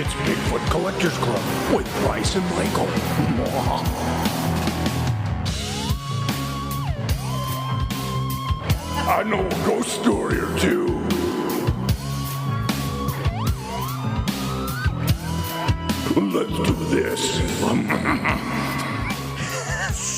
It's Bigfoot Collectors Club with Bryce and Michael. I know a ghost story or two. Let's do this.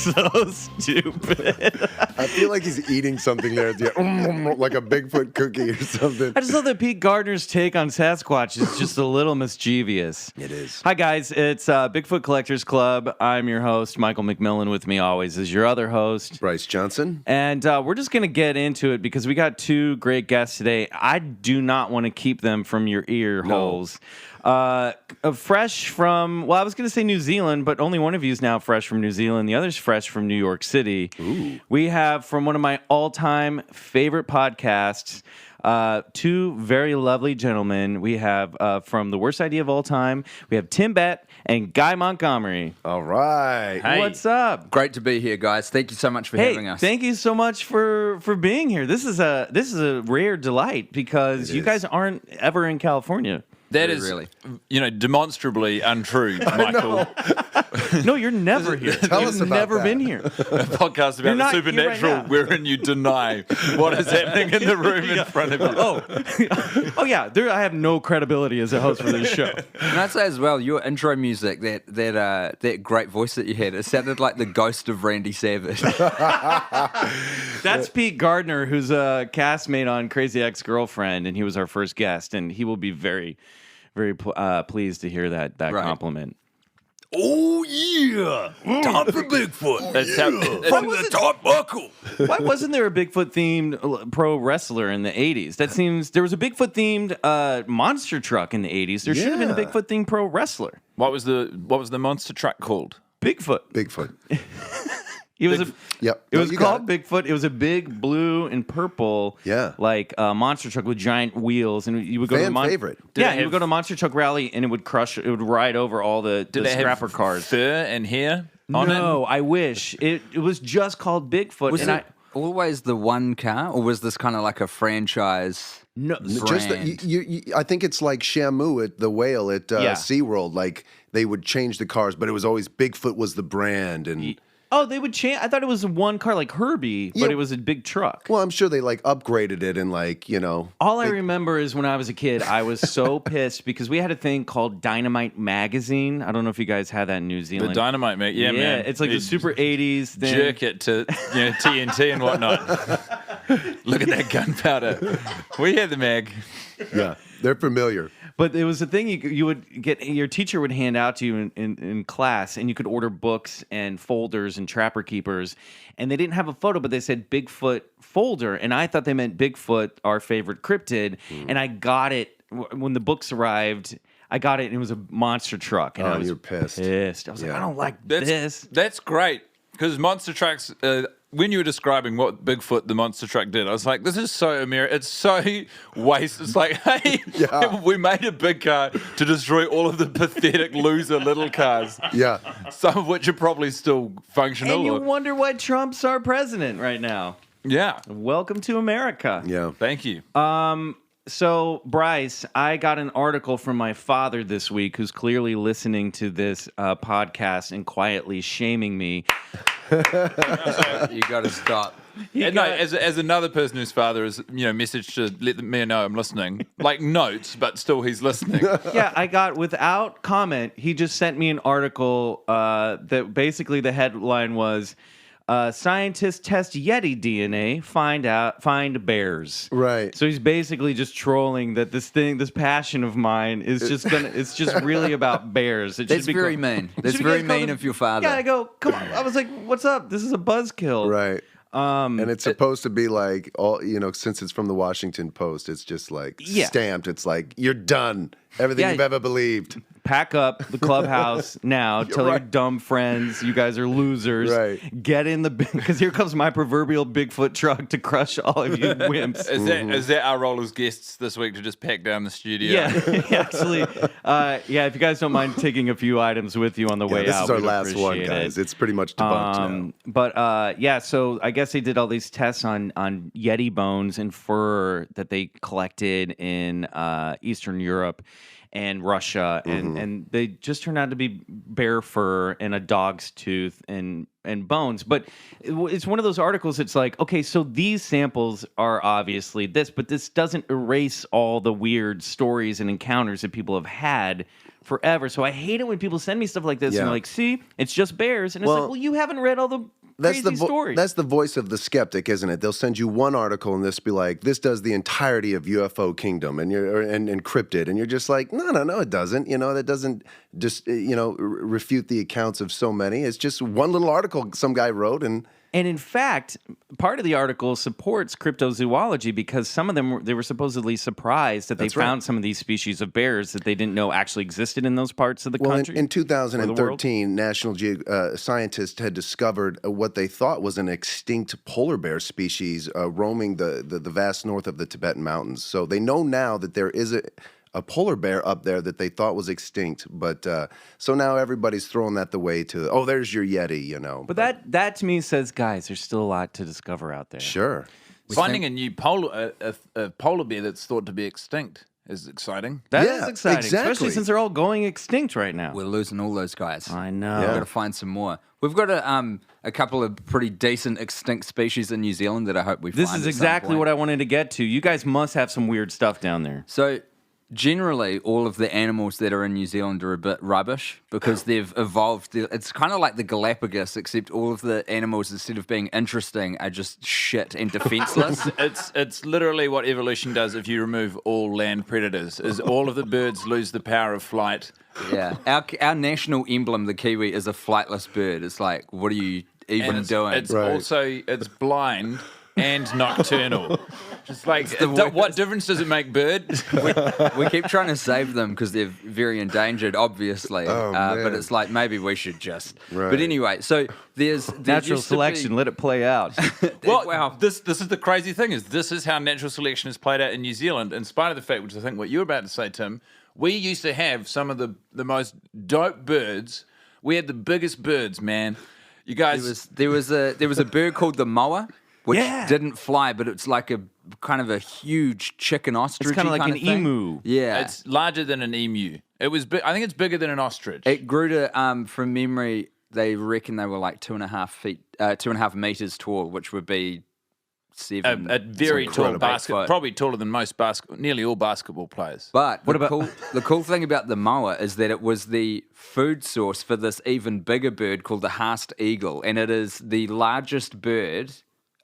So stupid. I feel like he's eating something there at the end, like a Bigfoot cookie or something. I just love that Pete Gardner's take on Sasquatch is just a little mischievous. It is. Hi, guys. It's Bigfoot Collectors Club. I'm your host, Michael McMillan. With me always is your other host, Bryce Johnson. And we're just going to get into it because we got two great guests today. I do not want to keep them from your ear holes. Fresh from, well, I was going to say New Zealand, but only one of you is now fresh from New Zealand. The other's fresh from New York City. Ooh. We have from one of my all-time favorite podcasts, two very lovely gentlemen. We have from The Worst Idea of All Time, we have Tim Batt and Guy Montgomery. All right. Hey. What's up? Great to be here, guys. Thank you so much for having us. Thank you so much for being here. This is a rare delight because you guys aren't ever in California. That is, really, demonstrably untrue, Michael. No, you're never here. Tell us You've about never that. been here. A podcast about the supernatural wherein you deny what is happening in the room in front of you. Oh yeah. I have no credibility as a host for this show. Can I say as well, your intro music, that great voice that you had, it sounded like the ghost of Randy Savage. That's Pete Gardner, who's a castmate on Crazy Ex-Girlfriend, and he was our first guest, and he will be very, very pleased to hear that compliment. Oh, yeah. Time for Bigfoot. That's how, From the top buckle. Why wasn't there a Bigfoot-themed pro wrestler in the 80s? That seems... There was a Bigfoot-themed monster truck in the 80s. There should have been a Bigfoot-themed pro wrestler. what was the monster truck called? Bigfoot. Bigfoot. He was Yep. It No, was you got called Bigfoot. It was a big blue and purple, like monster truck with giant wheels, and you would go Fan to favorite. you would go to Monster Truck Rally, and it would ride over all the scrapper have cars. Fur and hair on it? No, I wish it was just called Bigfoot. Was and it always the one car, or was this kind of like a franchise? No, Just I think it's like Shamu at the whale at SeaWorld. Like they would change the cars, but it was always Bigfoot was the brand. And oh, they would change. I thought it was one car like Herbie, but it was a big truck. well, I'm sure they like upgraded it and like, you know. All I remember is when I was a kid, I was so pissed because we had a thing called Dynamite Magazine. I don't know if you guys had that in New Zealand. The Dynamite, mate. Yeah, man. It's like the super 80s thing. Jerk it to TNT and whatnot. Look at that gunpowder. We had the mag. Yeah, they're familiar. But it was a thing you would get, your teacher would hand out to you in class, and you could order books and folders and Trapper Keepers, and they didn't have a photo, but they said Bigfoot folder, and I thought they meant Bigfoot, our favorite cryptid, and I got it when the books arrived. I got it, and it was a monster truck, and I was you're pissed. I was like, I don't like this. That's great, because monster trucks... when you were describing what Bigfoot, the monster truck, did, I was like, this is so American. It's so waste. It's like, hey, we made a big car to destroy all of the pathetic loser little cars. Yeah. Some of which are probably still functional. And you wonder why Trump's our president right now. Yeah. Welcome to America. Yeah. Thank you. So, Bryce, I got an article from my father this week, who's clearly listening to this podcast and quietly shaming me. You got to stop. As another person whose father is, messaged to let me know I'm listening, like notes, but still he's listening. Yeah, I got, without comment, he just sent me an article that basically the headline was, scientists test Yeti DNA, find bears. Right. So he's basically just trolling that this passion of mine is it's just really about bears. That's very mean. That's very mean of your father. Yeah, I go, come on. I was like, what's up? This is a buzzkill. Right. And it's supposed to be like all, since it's from the Washington Post, it's just like stamped. It's like, you're done. Everything you've ever believed. Pack up the clubhouse now. Tell your dumb friends you guys are losers. Right. Get in because here comes my proverbial Bigfoot truck to crush all of you wimps. Is that our role as guests this week, to just pack down the studio? Yeah, actually. If you guys don't mind taking a few items with you on the way out. This is our we'd last one, appreciate guys. it. It's pretty much debunked now. But so I guess they did all these tests on Yeti bones and fur that they collected in Eastern Europe. and Russia, and they just turned out to be bear fur and a dog's tooth and bones. But it's one of those articles. It's like, okay, so these samples are obviously this, but this doesn't erase all the weird stories and encounters that people have had forever. So I hate it when people send me stuff like this and they're like, see, it's just bears. And it's like, well, you haven't read all the crazy stories. That's the voice of the skeptic, isn't it? They'll send you one article and this be like, this does the entirety of UFO kingdom and encrypted. And you're just like, no, it doesn't. That doesn't just, refute the accounts of so many. It's just one little article some guy wrote. And in fact, part of the article supports cryptozoology because some of them they were supposedly surprised that they found some of these species of bears that they didn't know actually existed in those parts of the country. In 2013, National scientists had discovered what they thought was an extinct polar bear species roaming the vast north of the Tibetan mountains. So they know now that there is a polar bear up there that they thought was extinct, but so now everybody's throwing that the way to, there's your Yeti, But that to me says, guys, there's still a lot to discover out there. Sure. Finding a new polar bear that's thought to be extinct is exciting. That is exciting, especially since they're all going extinct right now. We're losing all those guys. I know. We've got to find some more. We've got a couple of pretty decent extinct species in New Zealand that I hope we find. This is exactly what I wanted to get to. You guys must have some weird stuff down there. So generally, all of the animals that are in New Zealand are a bit rubbish because they've evolved. It's kind of like the Galapagos, except all of the animals, instead of being interesting, are just shit and defenseless. It's literally what evolution does if you remove all land predators, is all of the birds lose the power of flight. Yeah. Our national emblem, the kiwi, is a flightless bird. It's like, what are you even doing? It's also, it's blind and nocturnal. Just like, what difference does it make, bird? We keep trying to save them because they're very endangered, obviously. But it's like, maybe we should just. Right. But anyway, so there's natural selection. Let it play out. Well, wow. This is the crazy thing, is this is how natural selection is played out in New Zealand, in spite of the fact, which I think what you were about to say, Tim, we used to have some of the most dope birds. We had the biggest birds, man. You guys... There was a bird called the moa, which didn't fly, but it's like a kind of a huge chicken ostrich. It's kind of like an emu. Yeah. It's larger than an emu. It was I think it's bigger than an ostrich. It grew to, from memory, they reckon they were like 2.5 meters tall, which would be a very tall basket, probably taller than nearly all basketball players. But the cool thing about the moa is that it was the food source for this even bigger bird called the Haast eagle, and it is the largest bird,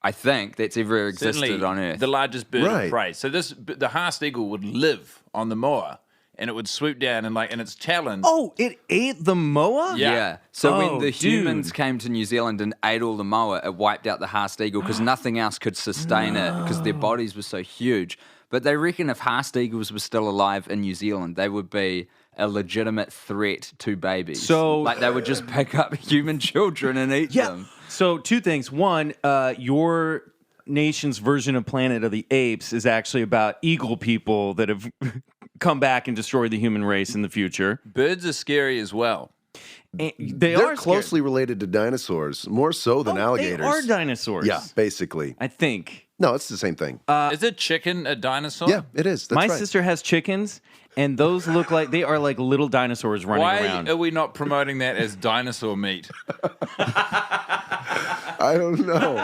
I think, that's ever existed Certainly on Earth. The largest bird of prey. So the Haast eagle would live on the moa, and it would swoop down and its talons. Oh, it ate the moa? Yeah. So when the humans came to New Zealand and ate all the moa, it wiped out the Haast eagle because nothing else could sustain it because their bodies were so huge. But they reckon if Haast eagles were still alive in New Zealand, they would be a legitimate threat to babies. So, like they would just pick up human children and eat them. So two things. One, your nation's version of Planet of the Apes is actually about eagle people that have come back and destroyed the human race in the future. Birds are scary as well. They're closely related to dinosaurs, more so than alligators. They are dinosaurs. Yeah, basically. I think. No, it's the same thing. Is a chicken a dinosaur? Yeah, it is. That's My right. sister has chickens, and those look like they are like little dinosaurs running around. Why are we not promoting that as dinosaur meat? I don't know.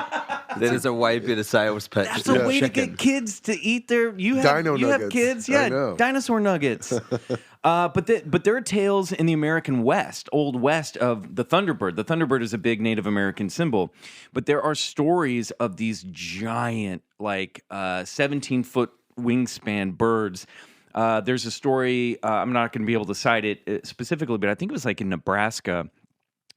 That is a way better sales pitch. That's a way to get kids to eat their. You have nuggets. Kids, I know. dinosaur nuggets. But there are tales in the American West, Old West, of the Thunderbird. The Thunderbird is a big Native American symbol, but there are stories of these giant, like 17-foot wingspan birds. There's a story. I'm not going to be able to cite it specifically, but I think it was like in Nebraska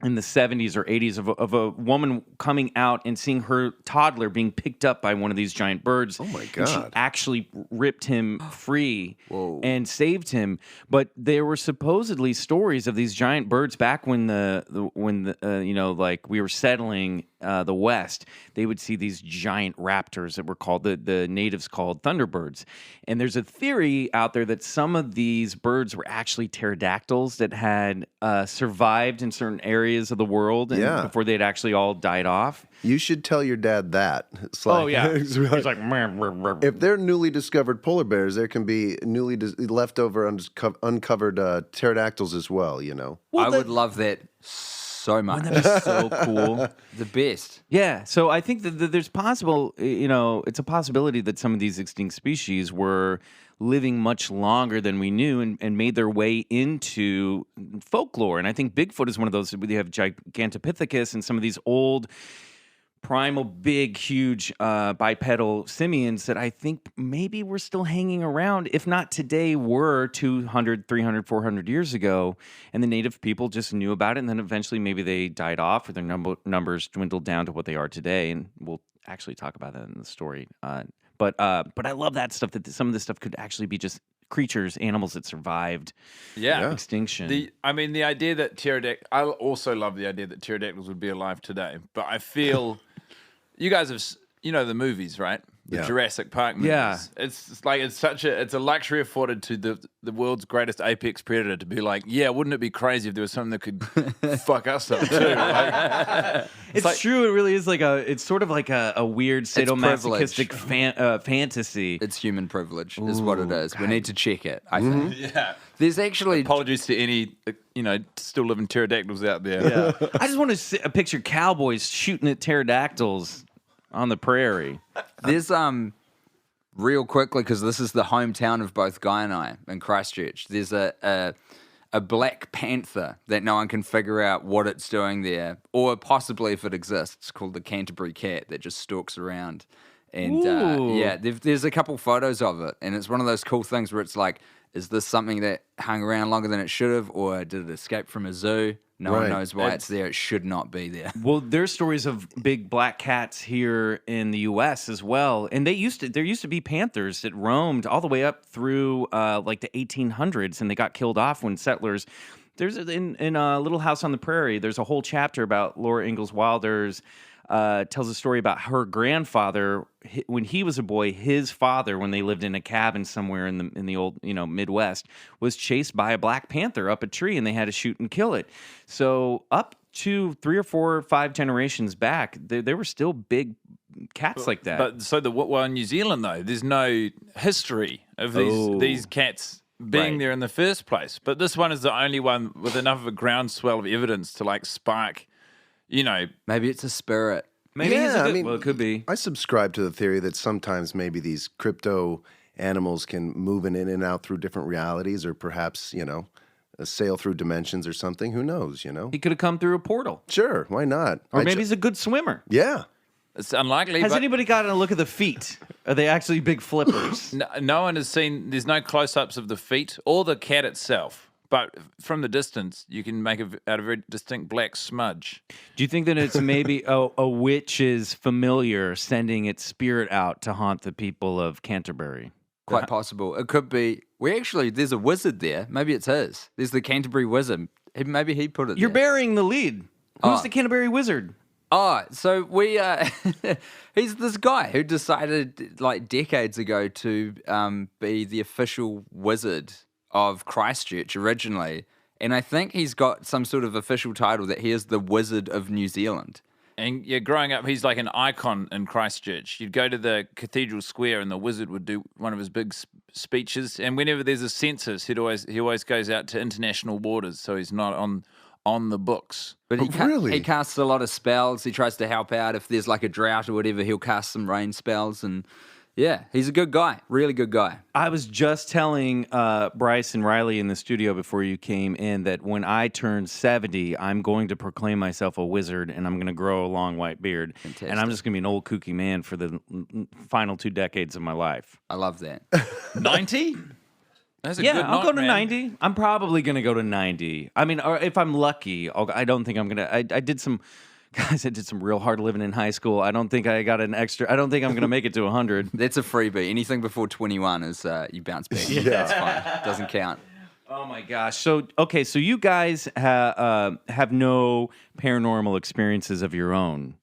in the 70s or 80s of a woman coming out and seeing her toddler being picked up by one of these giant birds. Oh my God. And she actually ripped him free and saved him. But there were supposedly stories of these giant birds back when like we were settling the West, they would see these giant raptors that were called the natives called thunderbirds. And there's a theory out there that some of these birds were actually pterodactyls that had survived in certain areas of the world before they'd actually all died off. You should tell your dad that. It's like, Oh yeah, it's he's like, like, if they're newly discovered polar bears, there can be leftover uncovered pterodactyls as well. You know, I would love that so much. Wouldn't that be so cool? The best. Yeah, so I think that there's possible, it's a possibility that some of these extinct species were living much longer than we knew and made their way into folklore. And I think Bigfoot is one of those. We have Gigantopithecus and some of these old primal, big, huge bipedal simians that I think maybe were still hanging around, if not today, were 200, 300, 400 years ago. And the native people just knew about it. And then eventually maybe they died off or their numbers dwindled down to what they are today. And we'll actually talk about that in the story. But I love that stuff, that some of this stuff could actually be just creatures, animals that survived extinction. The idea that I also love the idea that pterodactyls would be alive today. But I feel you guys have, the movies, right? The Jurassic Park movies. Yeah. It's a luxury afforded to the world's greatest apex predator to be like, yeah, wouldn't it be crazy if there was something that could fuck us up too? It's true. It really is it's sort of like a weird sadomasochistic fantasy. It's human privilege is what it is. We need to check it, I think. Yeah. There's actually... Apologies to any, still living pterodactyls out there. Yeah. I just want to picture cowboys shooting at pterodactyls on the prairie. There's real quickly, because this is the hometown of both Guy and I in Christchurch. There's a black panther that no one can figure out what it's doing there, or possibly if it exists, called the Canterbury cat that just stalks around. And there's a couple photos of it, and it's one of those cool things where it's like, is this something that hung around longer than it should have, or did it escape from a zoo? No one knows why it's there. It should not be there. Well, there's stories of big black cats here in the U.S. as well, and there used to be panthers that roamed all the way up through like the 1800s, and they got killed off when settlers. There's in Little House on the Prairie. There's a whole chapter about Laura Ingalls Wilder's. Tells a story about her grandfather when he was a boy. His father, when they lived in a cabin somewhere in the old Midwest, was chased by a black panther up a tree, and they had to shoot and kill it. So up to 3 or 4 or 5 generations back, there were still big cats like that. But in New Zealand though, there's no history of these cats being there in the first place. But this one is the only one with enough of a groundswell of evidence to spark. Maybe it's a spirit. Maybe well, it could be. I subscribe to the theory that sometimes maybe these crypto animals can move in and out through different realities, or perhaps, sail through dimensions or something. Who knows, He could have come through a portal. Sure, why not? Or maybe he's a good swimmer. Yeah. It's unlikely. Has anybody gotten a look at the feet? Are they actually big flippers? No one has seen, there's no close-ups of the feet or the cat itself. But from the distance, you can make out a very distinct black smudge. Do you think that it's maybe a witch's familiar sending its spirit out to haunt the people of Canterbury? Quite possible. It could be. There's a wizard there. Maybe it's his. There's the Canterbury wizard. Maybe he put it You're there. burying the lead. Who's the Canterbury wizard? Oh, so we he's this guy who decided decades ago to be the official wizard of Christchurch originally, and I think he's got some sort of official title that he is the Wizard of New Zealand. And growing up, he's like an icon in Christchurch. You'd go to the Cathedral Square, and the wizard would do one of his big speeches. And whenever there's a census, he always goes out to international borders, so he's not on the books. But he casts a lot of spells. He tries to help out if there's a drought or whatever. He'll cast some rain spells and. Yeah, he's a good guy, really good guy. I was just telling Bryce and Riley in the studio before you came in that when I turn 70, I'm going to proclaim myself a wizard, and I'm going to grow a long white beard. Fantastic. And I'm just going to be an old kooky man for the final 2 decades of my life. I love that. 90? I'll go to 90. I'm probably going to go to 90. I mean, or if I'm lucky, I don't think I'm going to. I did some real hard living in high school. I don't think I got an extra. I don't think I'm going to make it to 100. That's a freebie. Anything before 21 is you bounce back. Yeah. That's fine. Doesn't count. Oh my gosh. So you guys have no paranormal experiences of your own.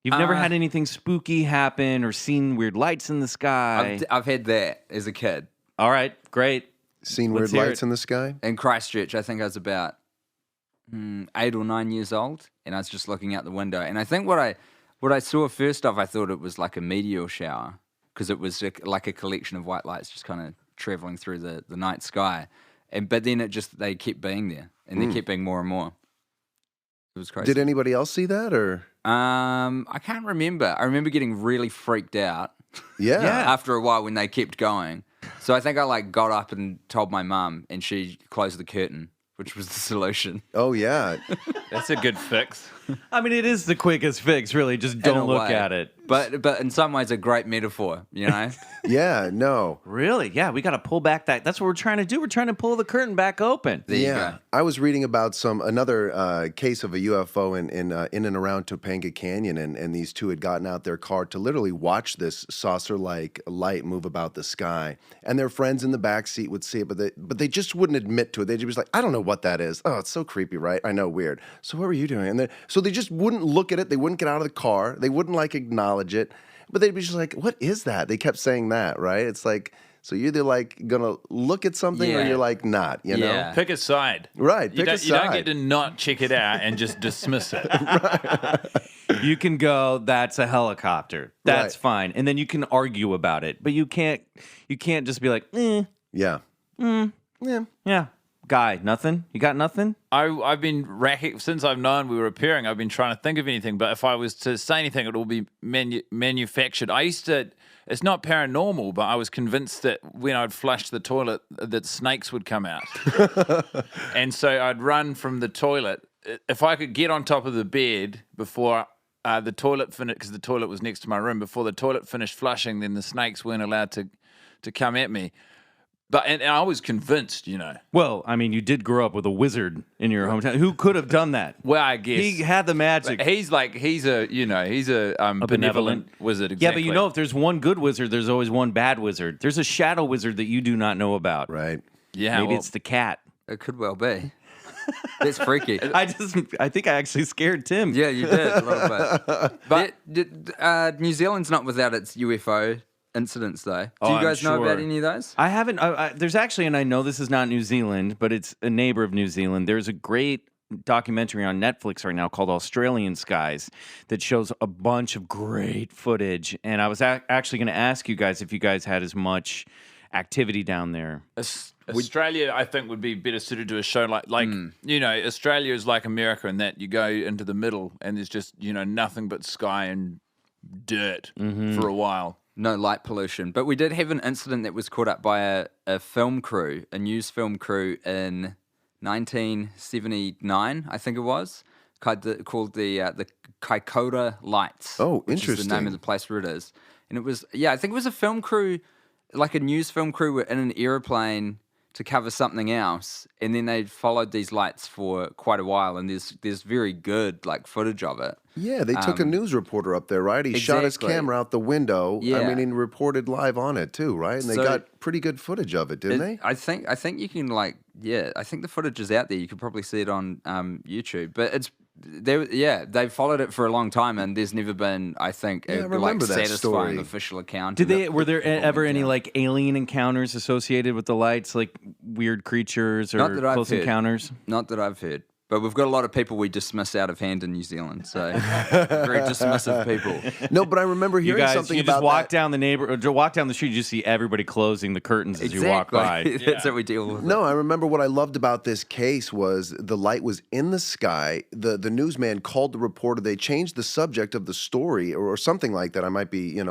You've never had anything spooky happen or seen weird lights in the sky? I've had that as a kid. All right, great. Seen Let's weird hear lights it. in the sky? In Christchurch, I think I was about 8 or 9 years old, and I was just looking out the window. And I think what I saw first off, I thought it was like a meteor shower because it was like a collection of white lights just kind of traveling through the night sky. But then they kept being there, and they kept being more and more. It was crazy. Did anybody else see that, or? I can't remember. I remember getting really freaked out. Yeah. After a while when they kept going. So I think I got up and told my mum, and she closed the curtain, which was the solution. Oh, yeah. That's a good fix. I mean, it is the quickest fix, really. Just In a don't look way. at it. But in some ways a great metaphor, you know? Yeah, no. Really? Yeah, we got to pull back that. That's what we're trying to do. We're trying to pull the curtain back open. There you go. I was reading about another case of a UFO in and around Topanga Canyon, and these two had gotten out their car to literally watch this saucer-like light move about the sky. And their friends in the back seat would see it, but they just wouldn't admit to it. They'd just be like, I don't know what that is. Oh, it's so creepy, right? I know, weird. So what were you doing? And so they just wouldn't look at it. They wouldn't get out of the car. They wouldn't acknowledge it. But they'd be just like, what is that? They kept saying that, right? It's like, so you're either gonna look at something or Yeah. you're not, you know? Yeah. Pick a side. Right, You pick a don't, you don't side. get to not check it out and just dismiss it. You can go, that's a helicopter. That's Right. fine. And then you can argue about it. But you can't just be like, Yeah. Yeah. yeah. Guy, nothing? You got nothing? I've been racking since I've known we were appearing. I've been trying to think of anything, but if I was to say anything, it will be manufactured. It's not paranormal, but I was convinced that when I'd flush the toilet, that snakes would come out, and so I'd run from the toilet. If I could get on top of the bed before the toilet finished, because the toilet was next to my room, before the toilet finished flushing, then the snakes weren't allowed to come at me. But and I was convinced, you know. Well, I mean, you did grow up with a wizard in your hometown. Who could have done that? Well, I guess He had the magic. he's a benevolent wizard. Exactly. Yeah, but you know, if there's one good wizard, there's always one bad wizard. There's a shadow wizard that you do not know about. Right. yeah, Maybe well, it's the cat. It could well be. That's freaky. I think I actually scared Tim. Yeah, you did a little bit. But New Zealand's not without its UFO incidents, though. Do Oh, you I'm guys know about sure. any of those? I haven't. There's actually, and I know this is not New Zealand, but it's a neighbor of New Zealand. There's a great documentary on Netflix right now called Australian Skies that shows a bunch of great footage. And I was actually going to ask you guys if you guys had as much activity down there. Australia, I think, would be better suited to a show like you know, Australia is like America in that you go into the middle and there's just, you know, nothing but sky and dirt for a while. No light pollution. But we did have an incident that was caught up by a film crew, a news film crew in 1979, I think it was, called the Kaikoura Lights. Oh, which is the name interesting. of the place where it is. And it was, I think it was a film crew, like a news film crew were in an aeroplane to cover something else, and then they followed these lights for quite a while, and there's very good footage of it. Yeah, they took a news reporter up there, right? He shot his Exactly. camera out the window. I Yeah. mean, and reported live on it too, right? And they So- got pretty good footage of it, didn't they? I think you can I think the footage is out there. You could probably see it on YouTube, but they've followed it for a long time, and there's never been, I think, Yeah, I a remember that satisfying story. official account. Were there ever any alien encounters associated with the lights, like weird creatures or Not that I've close heard. encounters? Not that I've heard. But we've got a lot of people we dismiss out of hand in New Zealand, so very dismissive people. No, but I remember You hearing guys, something you about just walk that. down the walk down the street, you just see everybody closing the curtains as you walk by. That's how we deal with it. No, I remember what I loved about this case was the light was in the sky. The newsman called the reporter. They changed the subject of the story or something like that. I might be,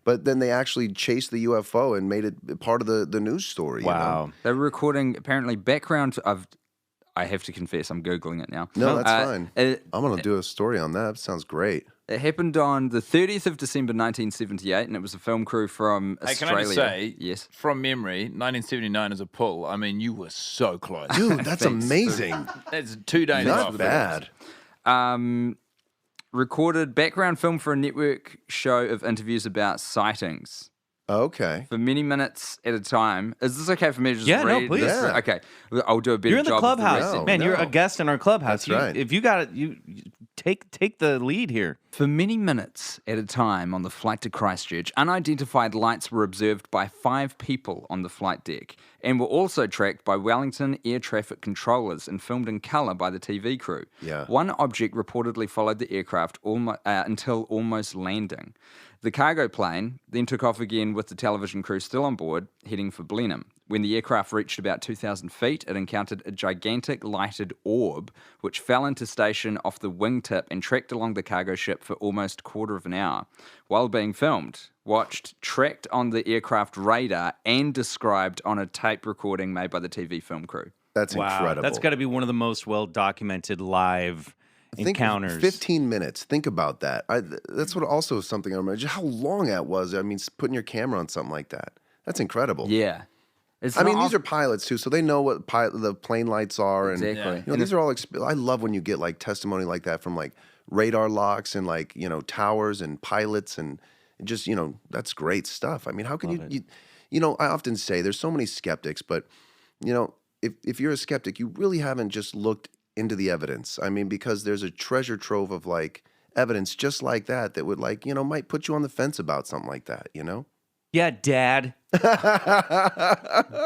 but then they actually chased the UFO and made it part of the news story. Wow. They were recording apparently background of. I have to confess, I'm Googling it now. No, that's fine. It I'm going to do a story on that. Sounds great. happened on the 30th of December 1978, and it was a film crew from Hey, can Australia. I just say, Yes. from memory, 1979 is a pull. I mean, you were so close. Dude, that's Thanks. amazing. That's 2 days Not off. bad. Recorded background film for a network show of interviews about sightings. Okay. For many minutes at a time. Is this okay for me to just Yeah, no, read please. this? Yeah. Okay. I'll do a better You're in the job of clubhouse. rest. No, Man, you're no. a guest in our clubhouse. That's right. If you got it, take the lead here. For many minutes at a time on the flight to Christchurch, unidentified lights were observed by 5 people on the flight deck and were also tracked by Wellington air traffic controllers and filmed in colour by the TV crew. Yeah. One object reportedly followed the aircraft until almost landing. The cargo plane then took off again with the television crew still on board, heading for Blenheim. When the aircraft reached about 2,000 feet, it encountered a gigantic lighted orb, which fell into station off the wingtip and trekked along the cargo ship for almost a quarter of an hour. While being filmed, watched, tracked on the aircraft radar, and described on a tape recording made by the TV film crew. That's incredible. That's got to be one of the most well-documented live encounters. 15 minutes. Think about that. That's what also is something I remember. Just how long that was. I mean, putting your camera on something like that. That's incredible. Yeah. These are pilots too, so they know what the plane lights are. And, Exactly. these are all. I love when you get like testimony like that from like radar locks and like towers and pilots and just that's great stuff. I mean, how can you I often say there's so many skeptics, but if you're a skeptic, you really haven't just looked into the evidence. I mean, because there's a treasure trove of like evidence just like that would like might put you on the fence about something like that. Yeah, Dad.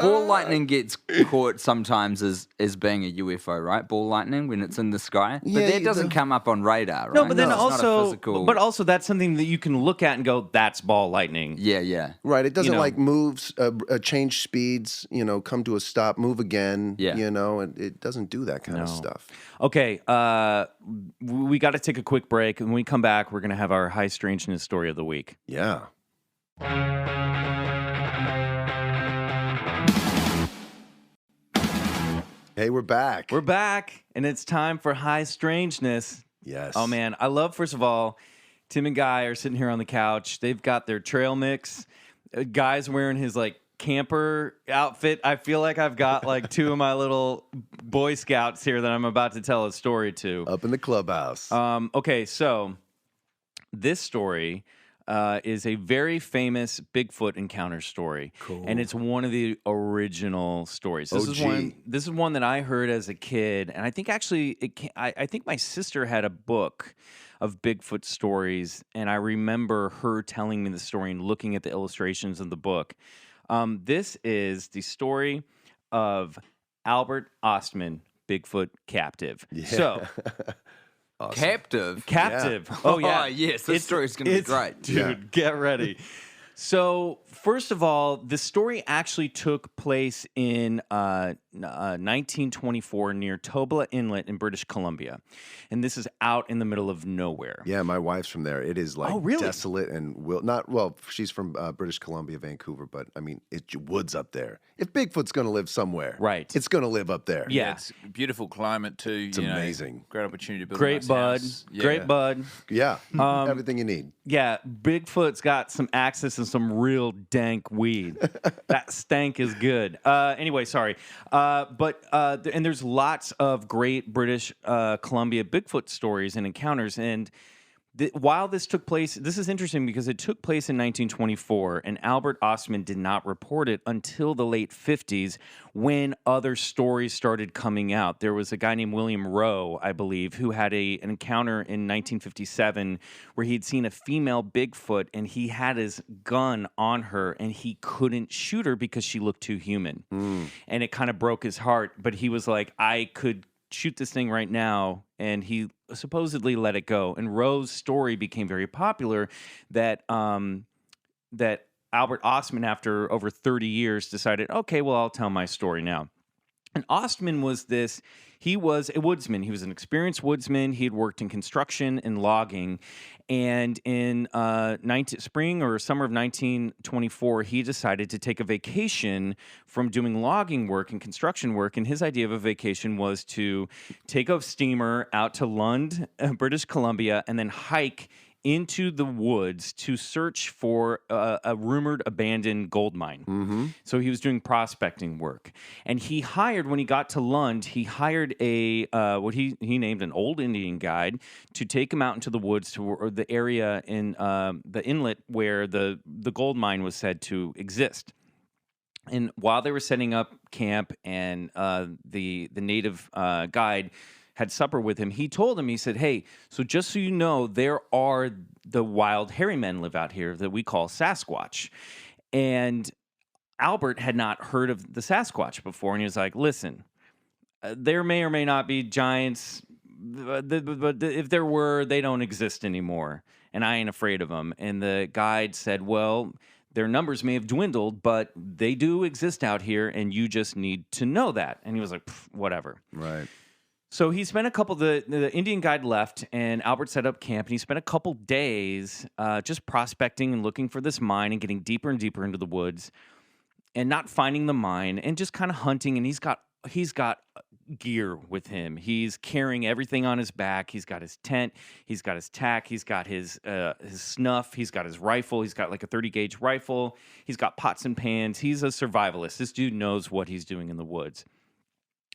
Ball lightning gets caught sometimes as being a UFO, right? Ball lightning when it's in the sky, but that doesn't come up on radar, right? No, but then It's not a also, physical... but also that's something that you can look at and go, "That's ball lightning." Yeah. Right. It doesn't like moves, change speeds, come to a stop, move again. Yeah. It doesn't do that kind of stuff. Okay, we got to take a quick break, and when we come back, we're gonna have our high strangeness story of the week. Yeah. Hey, we're back. We're back, and it's time for high strangeness. Yes. Oh man, I love. First of all, Tim and Guy are sitting here on the couch. They've got their trail mix. Guy's wearing his like camper outfit. I feel like I've got like 2 of my little Boy Scouts here that I'm about to tell a story to. Up in the clubhouse. Okay, so this story is a very famous Bigfoot encounter story. Cool. And it's one of the original stories. This OG. is one that I heard as a kid, and I think actually I think my sister had a book of Bigfoot stories, and I remember her telling me the story and looking at the illustrations of the book. This is the story of Albert Ostman, Bigfoot captive. Yeah. So. Awesome. Captive. Yeah. Oh, yeah. Yes, this story's going to be great. Dude, get ready. So, first of all, the story actually took place in 1924 near Tobla Inlet in British Columbia. And this is out in the middle of nowhere. Yeah, my wife's from there. It is like really? desolate and she's from British Columbia, Vancouver, but I mean, it's woods up there. If Bigfoot's going to live somewhere, Right. it's going to live up there. Yeah. It's beautiful climate too. It's amazing. Great opportunity to build Great a nice bud. house. Yeah. Great bud. Yeah. Everything you need. Yeah, Bigfoot's got some access and some real dank weed. That stank is good. Anyway, sorry. And there's lots of great British Columbia Bigfoot stories and encounters. And while this took place, this is interesting because it took place in 1924, and Albert Ostman did not report it until the late 50s when other stories started coming out. There was a guy named William Rowe, I believe, who had an encounter in 1957 where he'd seen a female Bigfoot, and he had his gun on her, and he couldn't shoot her because she looked too human. And it kind of broke his heart, but he was like, I could shoot this thing right now, and he supposedly let it go. And Rowe's story became very popular that that Albert Ostman, after over 30 years, decided, okay, well, I'll tell my story now. And Ostman he was a woodsman. He was an experienced woodsman. He had worked in construction and logging. And in spring or summer of 1924, he decided to take a vacation from doing logging work and construction work. And his idea of a vacation was to take a steamer out to Lund, British Columbia, and then hike into the woods to search for a rumored abandoned gold mine. So he was doing prospecting work. And when he got to Lund, he hired what he named an old Indian guide to take him out into the woods to the area in the inlet where the gold mine was said to exist. And while they were setting up camp, and the native guide had supper with him, he told him, he said, hey, so just so you know, there are the wild hairy men live out here that we call Sasquatch. And Albert had not heard of the Sasquatch before, and he was like, listen, there may or may not be giants, but if there were, they don't exist anymore, and I ain't afraid of them. And the guide said, well, their numbers may have dwindled, but they do exist out here, and you just need to know that. And he was like, whatever. Right. So he spent the Indian guide left, and Albert set up camp, and he spent a couple days just prospecting and looking for this mine and getting deeper and deeper into the woods and not finding the mine and just kind of hunting. And he's got gear with him. He's carrying everything on his back. He's got his tent. He's got his tack. He's got his snuff. He's got his rifle. He's got like a 30 gauge rifle. He's got pots and pans. He's a survivalist. This dude knows what he's doing in the woods.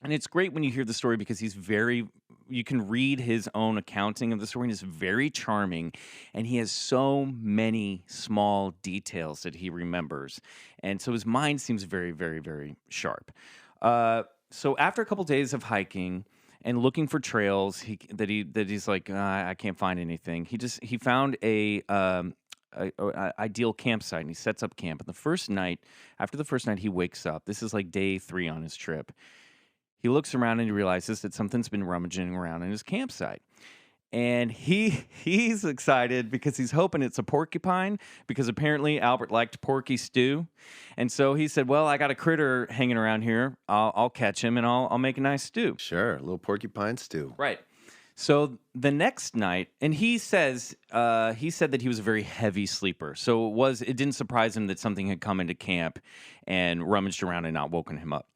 And it's great when you hear the story because you can read his own accounting of the story, and it's very charming. And he has so many small details that he remembers. And so his mind seems very, very, very sharp. So after a couple days of hiking and looking for trails, he's like, I can't find anything. He found a ideal campsite, and he sets up camp. And after the first night, he wakes up. This is like day 3 on his trip. He looks around and he realizes that something's been rummaging around in his campsite. And he's excited because he's hoping it's a porcupine, because apparently Albert liked porky stew. And so he said, well, I got a critter hanging around here. I'll catch him and I'll make a nice stew. Sure, a little porcupine stew. Right. So the next night, and he said that he was a very heavy sleeper. So it didn't surprise him that something had come into camp and rummaged around and not woken him up.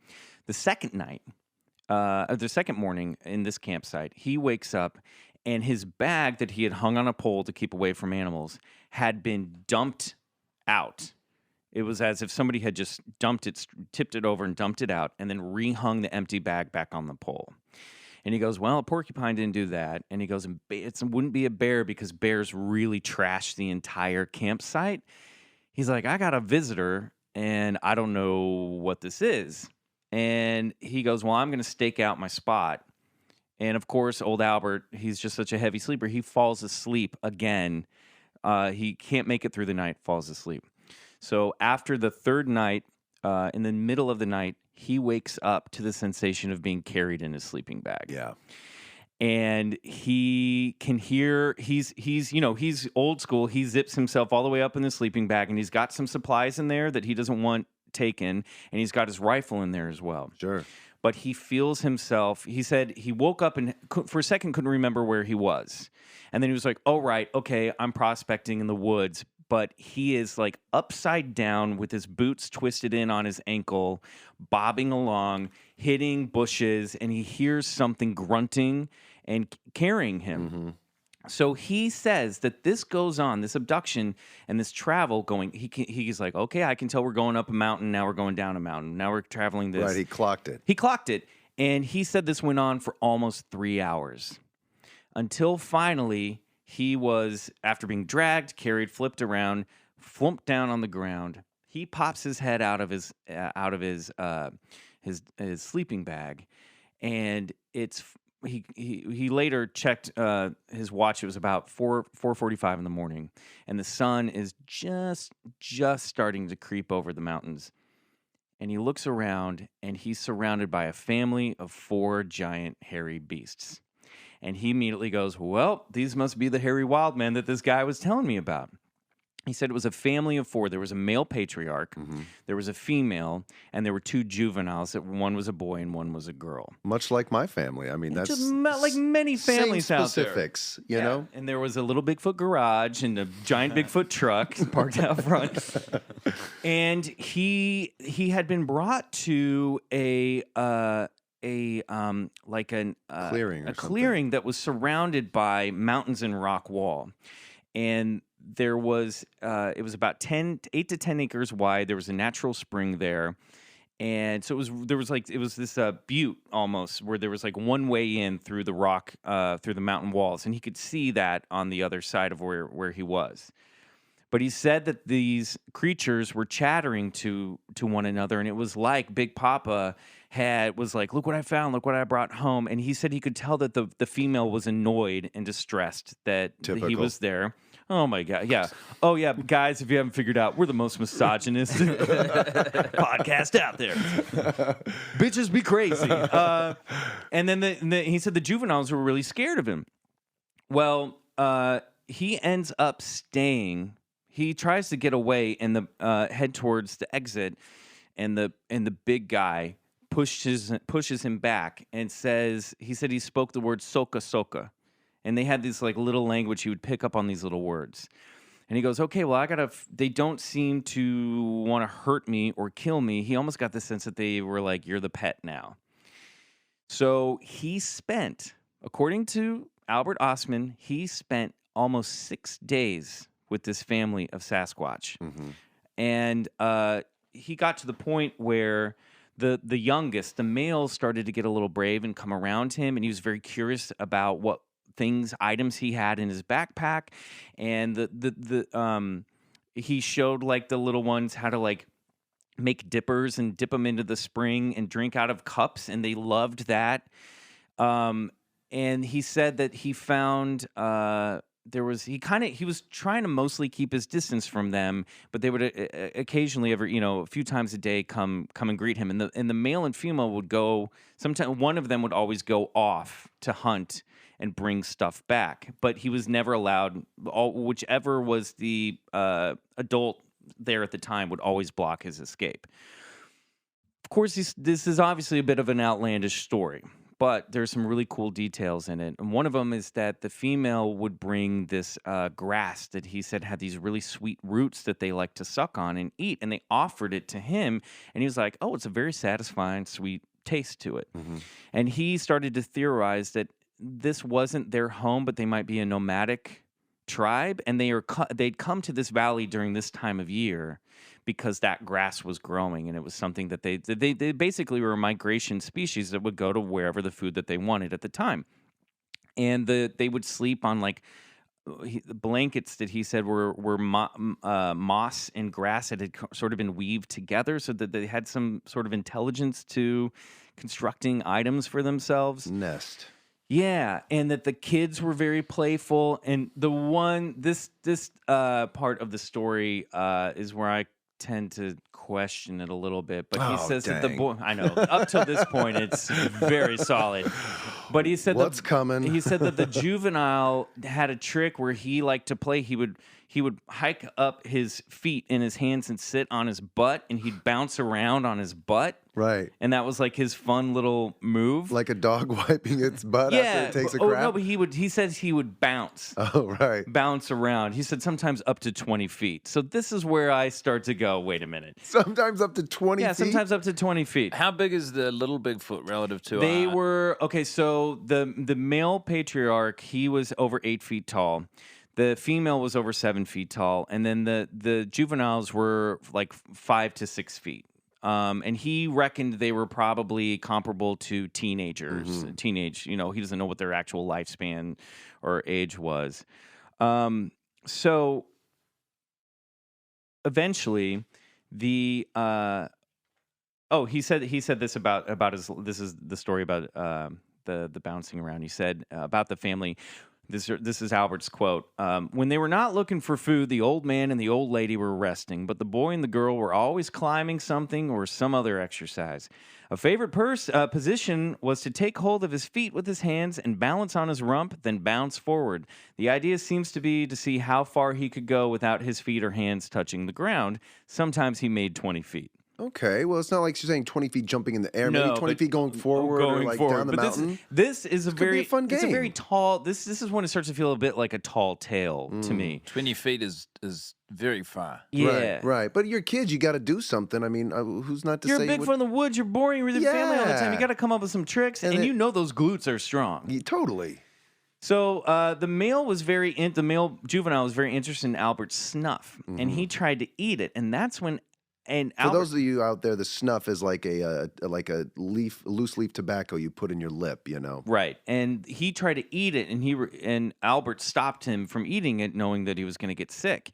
The second morning in this campsite, he wakes up and his bag that he had hung on a pole to keep away from animals had been dumped out. It was as if somebody had just tipped it over and dumped it out, and then rehung the empty bag back on the pole. And he goes, well, a porcupine didn't do that. And he goes, it wouldn't be a bear because bears really trash the entire campsite. He's like, I got a visitor, and I don't know what this is. And he goes, well, I'm going to stake out my spot. And, of course, old Albert, he's just such a heavy sleeper. He falls asleep again. He can't make it through the night, falls asleep. So after the third night, in the middle of the night, he wakes up to the sensation of being carried in his sleeping bag. Yeah. And he can hear, he's old school. He zips himself all the way up in the sleeping bag, and he's got some supplies in there that he doesn't want taken, and he's got his rifle in there as well. Sure. But he feels himself, he said he woke up and for a second couldn't remember where he was. And then he was like, oh, right, okay, I'm prospecting in the woods. But he is like upside down with his boots twisted in on his ankle, bobbing along, hitting bushes, and he hears something grunting and carrying him. Mm-hmm. So he says that this goes on, this abduction and this travel going, he's like, okay, I can tell we're going up a mountain, now we're going down a mountain, now we're traveling this. Right, he clocked it. And he said this went on for almost 3 hours. Until finally, he was, after being dragged, carried, flipped around, flumped down on the ground. He pops his head out of his sleeping bag, and it's he later checked his watch. It was about 4:45 in the morning, and the sun is just starting to creep over the mountains. And he looks around, and he's surrounded by a family of 4 giant hairy beasts. And he immediately goes, well, these must be the hairy wild men that this guy was telling me about. He said it was a family of 4. There was a male patriarch, there was a female, and there were 2 juveniles. That one was a boy and one was a girl. Much like my family. I mean, that's just like many families same out there. specifics, you know? And there was a little Bigfoot garage and a giant Bigfoot truck parked out front. And he had been brought to a clearing that was surrounded by mountains and rock wall. And there was it was about 8 to 10 acres wide. There was a natural spring there. And so it was this butte almost, where there was like one way in through the rock, through the mountain walls, and he could see that on the other side of where he was. But he said that these creatures were chattering to one another, and it was like Big Papa was like, look what I found, look what I brought home. And he said he could tell that the female was annoyed and distressed that he Typical. was there. Oh my God. Yeah. Oh yeah. Guys, if you haven't figured out, we're the most misogynistic podcast out there. Bitches be crazy. And then he said the juveniles were really scared of him. Well, he ends up staying. He tries to get away and head towards the exit, and the big guy pushes him back and he said he spoke the word soka soka. And they had this like little language he would pick up on these little words. And he goes, okay, well, they don't seem to want to hurt me or kill me. He almost got the sense that they were like, you're the pet now. So he spent, according to Albert Ostman, he spent almost 6 days with this family of Sasquatch. Mm-hmm. And he got to the point where the youngest, the male, started to get a little brave and come around him. And he was very curious about what items he had in his backpack, and he showed like the little ones how to like make dippers and dip them into the spring and drink out of cups, and they loved that. And he said that he found he was trying to mostly keep his distance from them, but they would occasionally a few times a day come and greet him, and the male and female would go. Sometimes one of them would always go off to hunt and bring stuff back, but he was never allowed. Whichever was the adult there at the time would always block his escape. Of course, this is obviously a bit of an outlandish story, but there's some really cool details in it. And one of them is that the female would bring this grass that he said had these really sweet roots that they like to suck on and eat, and they offered it to him, and he was like, oh, it's a very satisfying, sweet taste to it. Mm-hmm. And he started to theorize that this wasn't their home, but they might be a nomadic tribe, and they'd come to this valley during this time of year because that grass was growing, and it was something that they basically were a migration species that would go to wherever the food that they wanted at the time. And they would sleep on like blankets that he said were moss and grass that had sort of been weaved together, so that they had some sort of intelligence to constructing items for themselves. Nest. Yeah, and that the kids were very playful. And this part of the story is where I tend to question it a little bit. But he says that the boy, I know, up till this point, it's very solid. But he said what's coming? He said that the juvenile had a trick where he liked to play. He would hike up his feet in his hands and sit on his butt, and he'd bounce around on his butt. Right. And that was like his fun little move. Like a dog wiping its butt after it takes a crap? No, but he says he would bounce. Oh, right. Bounce around. He said sometimes up to 20 feet. So this is where I start to go, wait a minute. Sometimes up to 20 feet? Yeah, sometimes up to 20 feet. How big is the little Bigfoot relative to They were, okay, so the male patriarch, he was over 8 feet tall. The female was over 7 feet tall. And then the juveniles were like 5 to 6 feet. And he reckoned they were probably comparable to teenagers. Mm-hmm. Teenage, he doesn't know what their actual lifespan or age was. So eventually, he said this about his. This is the story about the bouncing around. He said about the family. This is Albert's quote. When they were not looking for food, the old man and the old lady were resting, but the boy and the girl were always climbing something or some other exercise. A favorite position was to take hold of his feet with his hands and balance on his rump, then bounce forward. The idea seems to be to see how far he could go without his feet or hands touching the ground. Sometimes he made 20 feet. Okay, well, it's not like she's saying 20 feet jumping in the air. Maybe 20 feet going forward or like down the mountain. This is a very fun game. It's a very tall. This is when it starts to feel a bit like a tall tale to me. 20 feet is very far. Yeah, right. But you're kids. You got to do something. I mean, who's not to you're say? You're a Bigfoot in the woods. You're boring. You're with your family all the time. You got to come up with some tricks, and those glutes are strong. Yeah, totally. So the male juvenile was very interested in Albert's snuff, and he tried to eat it, and that's when. And for those of you out there, the snuff is like a loose leaf tobacco you put in your lip, Right. And he tried to eat it, and Albert stopped him from eating it, knowing that he was going to get sick.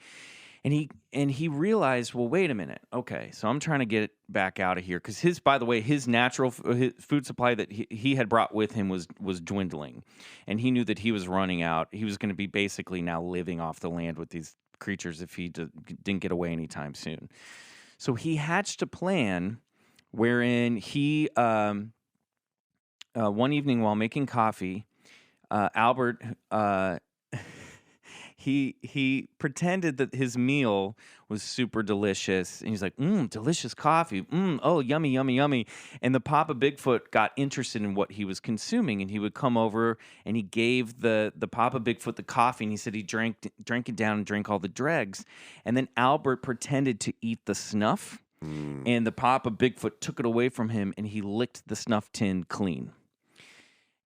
And he realized, well, wait a minute. Okay, so I'm trying to get back out of here because by the way, his natural his food supply that he had brought with him was dwindling, and he knew that he was running out. He was going to be basically now living off the land with these creatures if he didn't get away anytime soon. So he hatched a plan wherein he one evening while making coffee, Albert. He pretended that his meal was super delicious. And he's like, delicious coffee. Oh, yummy, yummy, yummy. And the Papa Bigfoot got interested in what he was consuming. And he would come over and he gave the Papa Bigfoot the coffee. And he said he drank it down and drank all the dregs. And then Albert pretended to eat the snuff. And the Papa Bigfoot took it away from him and he licked the snuff tin clean.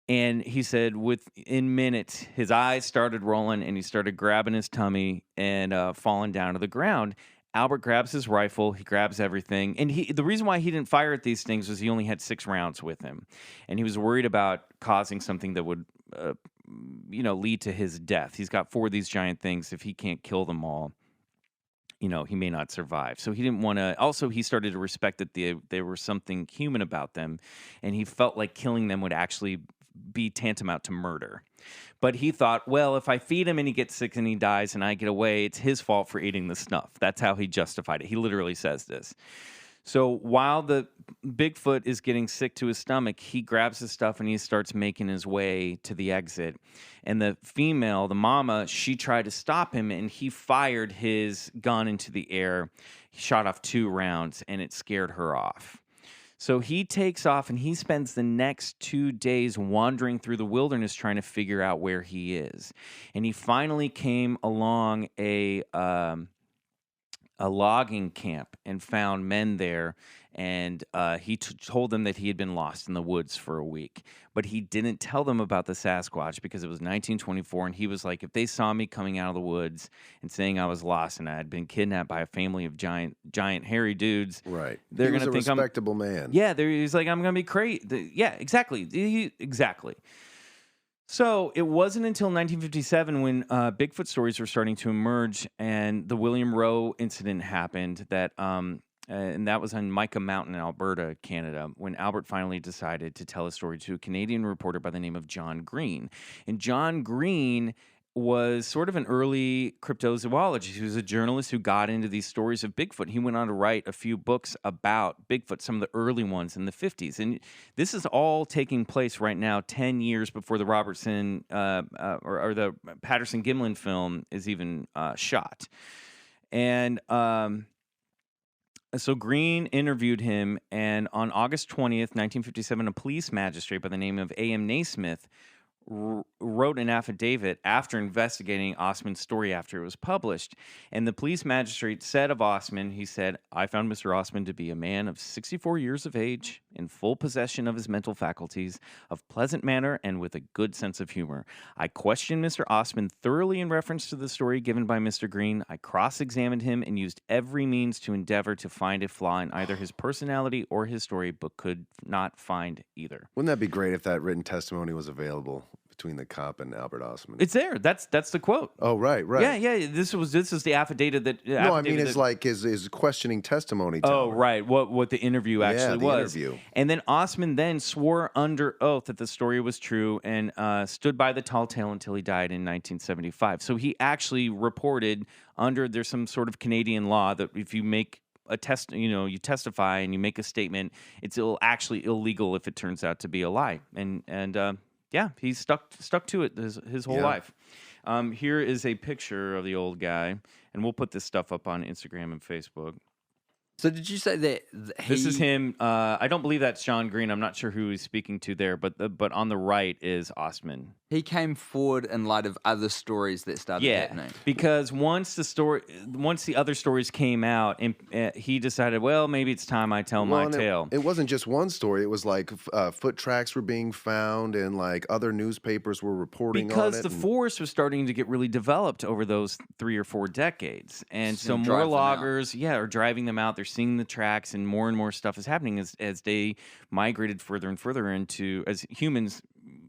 And he said within minutes, his eyes started rolling and he started grabbing his tummy and falling down to the ground. Albert grabs his rifle. He grabs everything. And the reason why he didn't fire at these things was he only had 6 rounds with him. And he was worried about causing something that would, lead to his death. He's got 4 of these giant things. If he can't kill them all, he may not survive. So he didn't want to. Also, he started to respect that there was something human about them. And he felt like killing them would actually be tantamount to murder. But he thought, well, if I feed him and he gets sick and he dies and I get away, it's his fault for eating the snuff. That's how he justified it. He literally says this. So while the Bigfoot is getting sick to his stomach, he grabs his stuff and he starts making his way to the exit. And the female, the mama, she tried to stop him and he fired his gun into the air. He shot off 2 rounds and it scared her off. So he takes off and he spends the next 2 days wandering through the wilderness trying to figure out where he is. And he finally came along a logging camp and found men there. And he told them that he had been lost in the woods for a week. But he didn't tell them about the Sasquatch because it was 1924. And he was like, if they saw me coming out of the woods and saying I was lost and I had been kidnapped by a family of giant hairy dudes, right? They're going to think I'm a respectable man. Yeah, he's like, I'm going to be crazy. Yeah, exactly. Exactly. So it wasn't until 1957 when Bigfoot stories were starting to emerge and the William Rowe incident happened that and that was on Mica Mountain in Alberta, Canada, when Albert finally decided to tell a story to a Canadian reporter by the name of John Green. And John Green was sort of an early cryptozoologist. He was a journalist who got into these stories of Bigfoot. He went on to write a few books about Bigfoot, some of the early ones in the 50s. And this is all taking place right now, 10 years before the Robertson or the Patterson-Gimlin film is even shot. And so Green interviewed him, and on August 20th, 1957, a police magistrate by the name of A.M. Naismith wrote an affidavit after investigating Ostman's story after it was published. And the police magistrate said of Ostman, he said, I found Mr. Ostman to be a man of 64 years of age, in full possession of his mental faculties, of pleasant manner, and with a good sense of humor. I questioned Mr. Ostman thoroughly in reference to the story given by Mr. Green. I cross-examined him and used every means to endeavor to find a flaw in either his personality or his story, but could not find either. Wouldn't that be great if that written testimony was available between the cop and Albert Ostman? It's there. That's the quote. Oh, right. Yeah. This is the affidavit that. No, I mean it's like his questioning testimony. Oh, right. What the interview actually was. Interview. And then Ostman then swore under oath that the story was true and stood by the tall tale until he died in 1975. So he actually reported there's some sort of Canadian law that if you make a you testify and you make a statement, it's actually illegal if it turns out to be a lie. And yeah, he's stuck to it his whole life. Here is a picture of the old guy, and we'll put this stuff up on Instagram and Facebook. So did you say that this is him? I don't believe that's John Green. I'm not sure who he's speaking to there, but on the right is Ostman. He came forward in light of other stories that started happening. Because once the other stories came out, and he decided, well, maybe it's time I tell my tale. It wasn't just one story. It was like foot tracks were being found, and like other newspapers were reporting on it. Because the forest was starting to get really developed over those 3 or 4 decades, and so more loggers, are driving them out. They're seeing the tracks, and more stuff is happening as they migrated further and further into, as humans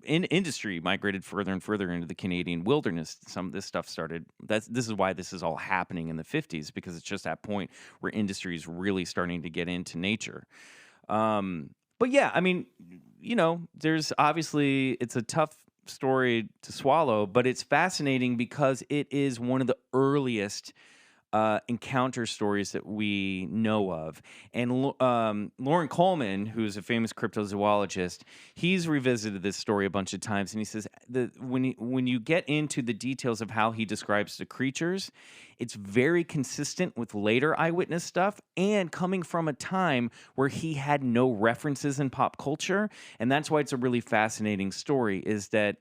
industry migrated further and further into the Canadian wilderness. Some of this stuff started. This is why this is all happening in the 50s, because it's just that point where industry is really starting to get into nature. But yeah, I mean, there's obviously, it's a tough story to swallow, but it's fascinating because it is one of the earliest encounter stories that we know of. And Lauren Coleman, who's a famous cryptozoologist, he's revisited this story a bunch of times, and he says that when you get into the details of how he describes the creatures, it's very consistent with later eyewitness stuff and coming from a time where he had no references in pop culture. And that's why it's a really fascinating story, is that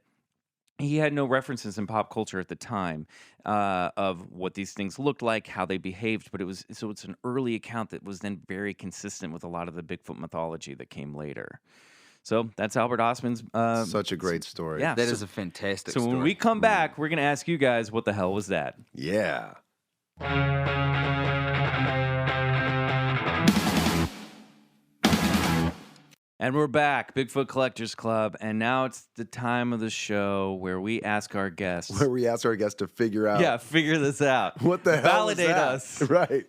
he had no references in pop culture at the time of what these things looked like, how they behaved, but it's an early account that was then very consistent with a lot of the Bigfoot mythology that came later. So that's Albert Ostman's. Such a great story. Yeah, That is a fantastic story. So when we come back, we're going to ask you guys, what the hell was that? Yeah. And we're back, Bigfoot Collectors Club, and now it's the time of the show where we ask our guests. Where we ask our guests to figure out. Figure this out. What the hell Validate was that? us. Right.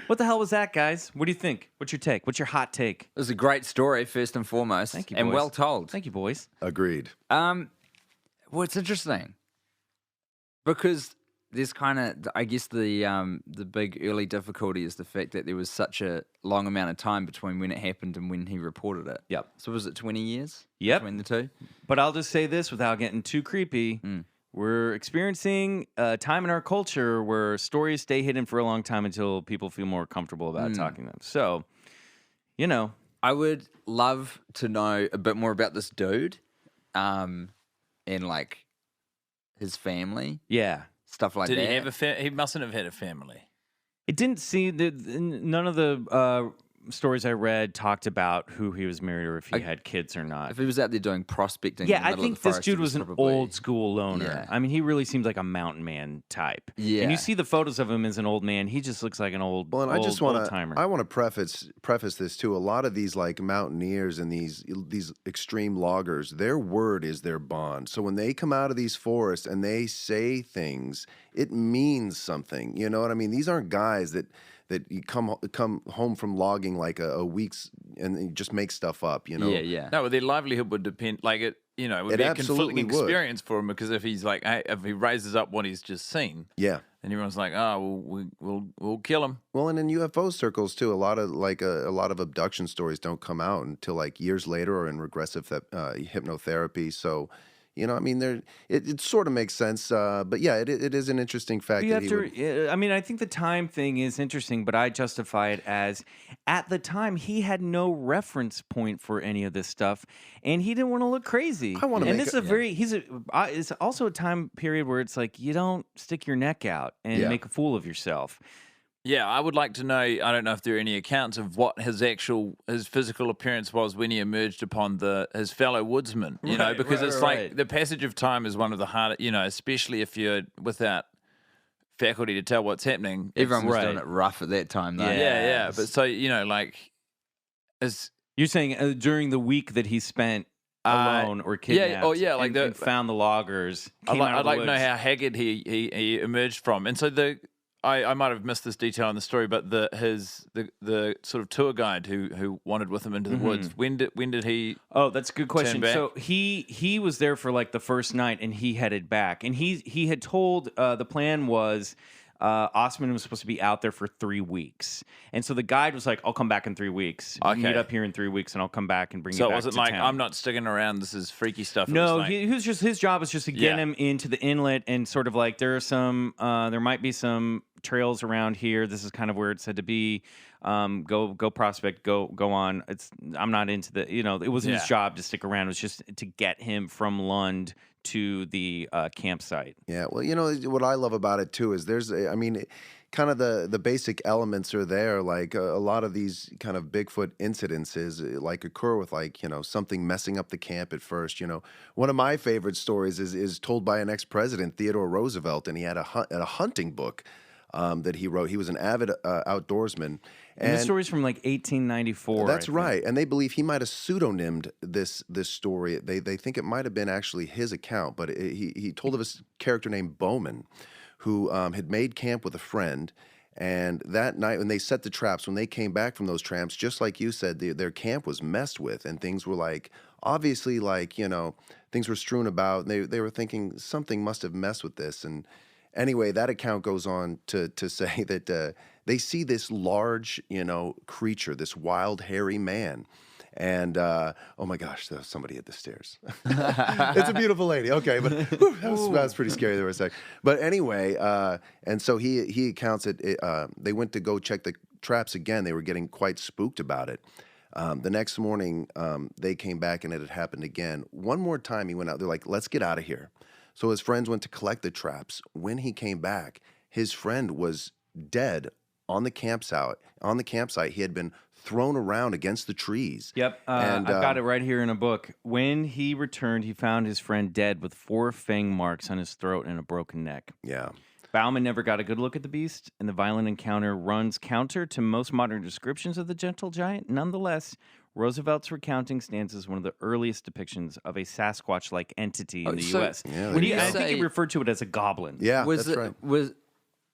What the hell was that, guys? What do you think? What's your take? What's your hot take? It was a great story, first and foremost. Thank you, and boys. well told. Thank you, boys. Agreed. Well, it's interesting because there's kind of, I guess, the big early difficulty is the fact that there was such a long amount of time between when it happened and when he reported it. Yep. So was it 20 years? Yep. Between the two? But I'll just say this without getting too creepy. We're experiencing a time in our culture where stories stay hidden for a long time until people feel more comfortable about talking them. So, I would love to know a bit more about this dude, and like his family, yeah. stuff like Did that. he have he mustn't have had a family. It didn't seem that none of the stories I read talked about who he was married or if he had kids or not. If he was out there doing prospecting, Yeah, in the I middle think of the this forest, dude he was an probably- old school loner. Yeah. I mean, he really seems like a mountain man type. Yeah. And you see the photos of him as an old man, he just looks like an old Well, and I just want timer. to preface this too. A lot of these like mountaineers and these extreme loggers, their word is their bond. So when they come out of these forests and they say things, it means something. You know what I mean? These aren't guys that you come home from logging like a week's and you just make stuff up. You know? Yeah. No, but their livelihood would depend. Like it would It be a absolutely conflicting would. experience for him because if he's like, hey, if he raises up what he's just seen, Yeah. and everyone's like, oh, we'll kill him. Well, and in UFO circles too, a lot of abduction stories don't come out until like years later or in regressive hypnotherapy. So, I mean, it sort of makes sense. But yeah, it is an interesting fact. You that have he would, to. I mean, I think the time thing is interesting, but I justify it as at the time he had no reference point for any of this stuff, and he didn't want to look crazy. I wanna and make this a- is it's also a time period where it's like you don't stick your neck out and Yeah. make a fool of yourself. Yeah, I would like to know. I don't know if there are any accounts of what his physical appearance was when he emerged upon his fellow woodsmen. Right, because right, it's right. like the passage of time is one of the hardest. Especially if you're without faculty to tell what's happening. Everyone was Right. doing it rough at that time, though. Yeah. But so You're saying during the week that he spent alone or yeah, kidnapped, like and found the loggers. I'd came out of like the to know woods. how haggard he emerged from. And so I might have missed this detail in the story, but the sort of tour guide who wandered with him into the woods. When did he? Oh, that's a good question. back? So he was there for like the first night, and he headed back. And he had told the plan was Ostman was supposed to be out there for 3 weeks, and so the guide was like, "I'll come back in 3 weeks. Okay. Meet up here in 3 weeks, and I'll come back and bring So you it back wasn't to like town." I'm not sticking around. This is freaky stuff. It No, was like, he was just his job was just to get Yeah. him into the inlet and sort of like there might be some trails around here. This is kind of where it said to be. Go prospect. Go on. I'm not into it wasn't his Yeah. job to stick around. It was just to get him from Lund to the campsite. Yeah, well, what I love about it too is kind of the basic elements are there. Like a lot of these kind of Bigfoot incidences like occur with something messing up the camp at first. One of my favorite stories is told by an ex-president, Theodore Roosevelt, and he had a hunting book. that he wrote. He was an avid outdoorsman. And this story's from like 1894. That's right. And they believe he might have pseudonymed this story. They think it might have been actually his account, but he told of a character named Bowman who had made camp with a friend. And that night when they set the traps, when they came back from those tramps, just like you said, their camp was messed with and things were like, obviously like, things were strewn about. And they were thinking something must have messed with this. And anyway, that account goes on to say that they see this large, creature, this wild, hairy man. And, oh my gosh, there was somebody at the stairs. It's a beautiful lady. Okay, but whew, that was pretty scary there for a sec. But anyway, and so he accounts it. They went to go check the traps again. They were getting quite spooked about it. The next morning, they came back and it had happened again. One more time he went out. They're like, let's get out of here. So his friends went to collect the traps. When he came back, his friend was dead on the campsite. On the campsite, he had been thrown around against the trees. Yep, I've got it right here in a book. When he returned, he found his friend dead with 4 fang marks on his throat and a broken neck. Yeah. Bauman never got a good look at the beast, and the violent encounter runs counter to most modern descriptions of the gentle giant. Nonetheless, Roosevelt's recounting stands as one of the earliest depictions of a Sasquatch-like entity in the U.S. Yeah, I think he referred to it as a goblin. Yeah, that's right.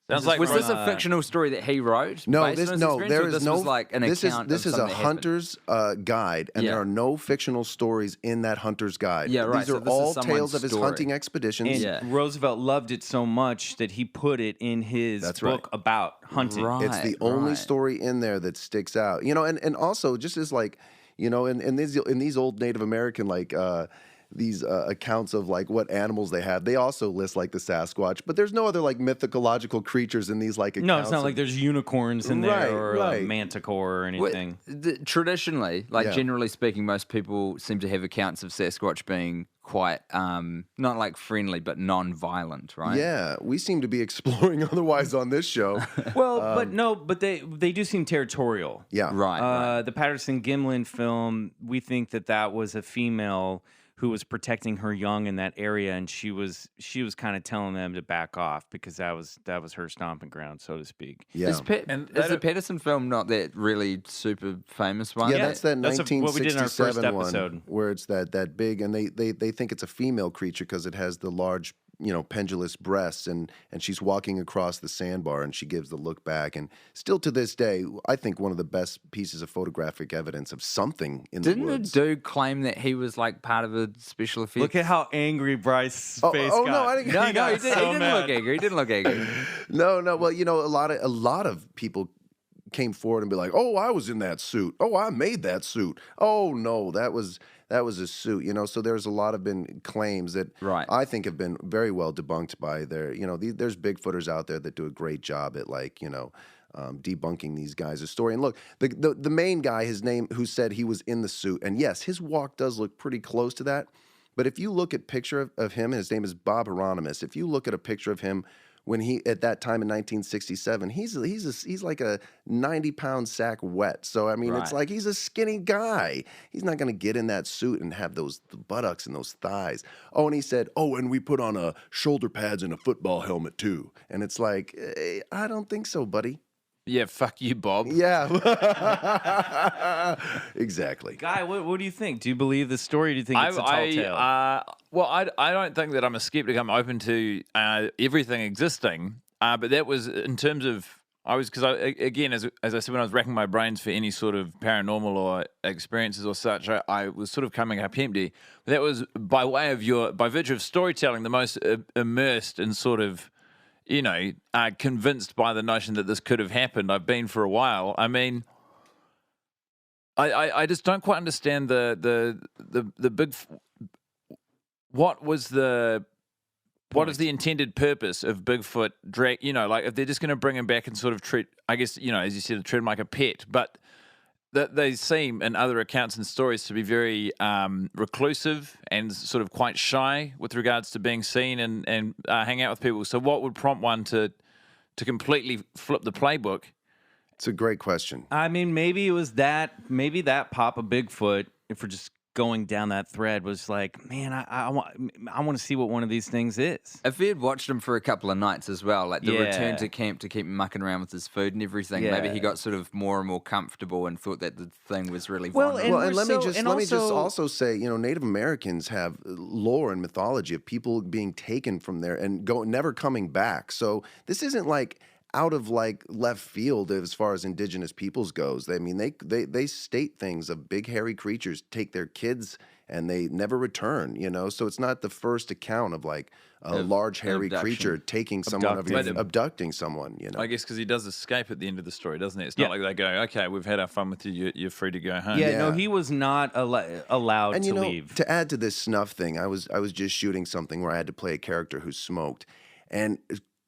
Sounds like was this a fictional story that he wrote? No, based on his experience, there or is this no. was like an account this of is a something that happened? hunter's guide, and Yeah. there are no fictional stories in that hunter's guide. Yeah, right, These so are this is all someone's tales of his story. hunting expeditions. And Roosevelt loved it so much that he put it in his That's book right. about hunting. Right. It's the only right. story in there that sticks out. And also just as like, in these old Native American these accounts of like what animals they have, they also list like the Sasquatch, but there's no other like mythological creatures in these like accounts. No, it's not like there's unicorns in Right, there or right. a manticore or anything. Traditionally, Yeah. generally speaking, most people seem to have accounts of Sasquatch being quite not like friendly, but non-violent, right? Yeah, we seem to be exploring otherwise on this show. Well, but they do seem territorial. Yeah, Right. The Patterson Gimlin film, we think that was a female who was protecting her young in that area, and she was kind of telling them to back off because that was her stomping ground, so to speak. Yeah. Is the Patterson film not that really super famous one? Yeah, that's that That's what we did in our first 1967 one episode. where it's that big, and they think it's a female creature because it has the large, pendulous breasts, and she's walking across the sandbar, and she gives the look back, and still to this day, I think one of the best pieces of photographic evidence of something in Didn't the the woods. dude claim that he was like part of a special effect? Look at how angry Bryce's face oh, got. no, I didn't- No, He no, got he didn't so mad. look angry. He didn't look angry. No. Well, a lot of people came forward and be like, "Oh, I was in that suit. Oh, I made that suit. Oh no, that was a suit." So there's a lot of been claims that Right. I think have been very well debunked by their. There's Bigfooters out there that do a great job at debunking these guys' story. And look, the main guy, his name, who said he was in the suit, and yes, his walk does look pretty close to that. But if you look at picture of him, and his name is Bob Hieronymus. If you look at a picture of him when he at that time in 1967, he's like a 90-pound sack wet. So I mean, it's Right. like he's a skinny guy. He's not going to get in that suit and have the buttocks and those thighs. Oh, and he said, "Oh, and we put on shoulder pads and a football helmet too." And it's like, I don't think so, buddy. Yeah, fuck you, Bob. Yeah, exactly. Guy, what do you think? Do you believe the story? Or do you think it's a tall tale? I don't think that I'm a skeptic. I'm open to everything existing. But that was in terms of again, as I said, when I was racking my brains for any sort of paranormal or experiences or such, I was sort of coming up empty. But that was by virtue of storytelling, the most immersed and sort of, convinced by the notion that this could have happened. I've been for a while. I mean, I just don't quite understand the big. What is the intended purpose of Bigfoot drag? If they're just going to bring him back and sort of treat, I guess, as you said, treat him like a pet, but that they seem in other accounts and stories to be very reclusive and sort of quite shy with regards to being seen and hang out with people. So what would prompt one to completely flip the playbook? It's a great question. I mean, maybe it was that. Maybe that pop of Bigfoot, if we're just going down that thread was like, man, I want to see what one of these things is. If he had watched him for a couple of nights as well, like the return Yeah. to camp to keep mucking around with his food and everything, Yeah. maybe he got sort of more and more comfortable and thought that the thing was really Well, vulnerable. Well, and let me so- just and let me just also- also say, Native Americans have lore and mythology of people being taken from there and never coming back. So this isn't like out of like left field as far as indigenous peoples goes. I mean, they state things of big hairy creatures take their kids and they never return. So it's not the first account of like a large hairy abduction. creature taking someone abducting someone. I guess because he does escape at the end of the story, doesn't he? It's not like they go, okay, we've had our fun with you. You're free to go home. Yeah, Yeah. no, he was not allowed And to leave. to add to this snuff thing, I was just shooting something where I had to play a character who smoked, and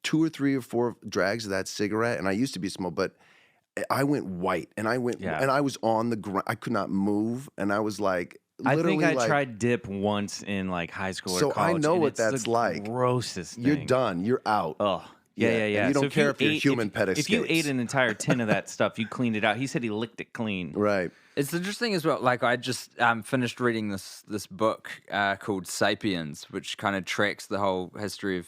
2 or 3 or 4 drags of that cigarette, and I used to be small, but I went white, and I was on the ground. I could not move, and I was like, I literally think I like, tried dip once in like high school or So I college. know and what it's that's the like. Grossest thing. you're done, you're out. Oh. Yeah. And you don't care if your human pet If you escapes. ate an entire tin of that stuff, you cleaned it out. He said he licked it clean. Right. It's interesting as well. Like I just finished reading this book called *Sapiens*, which kind of tracks the whole history of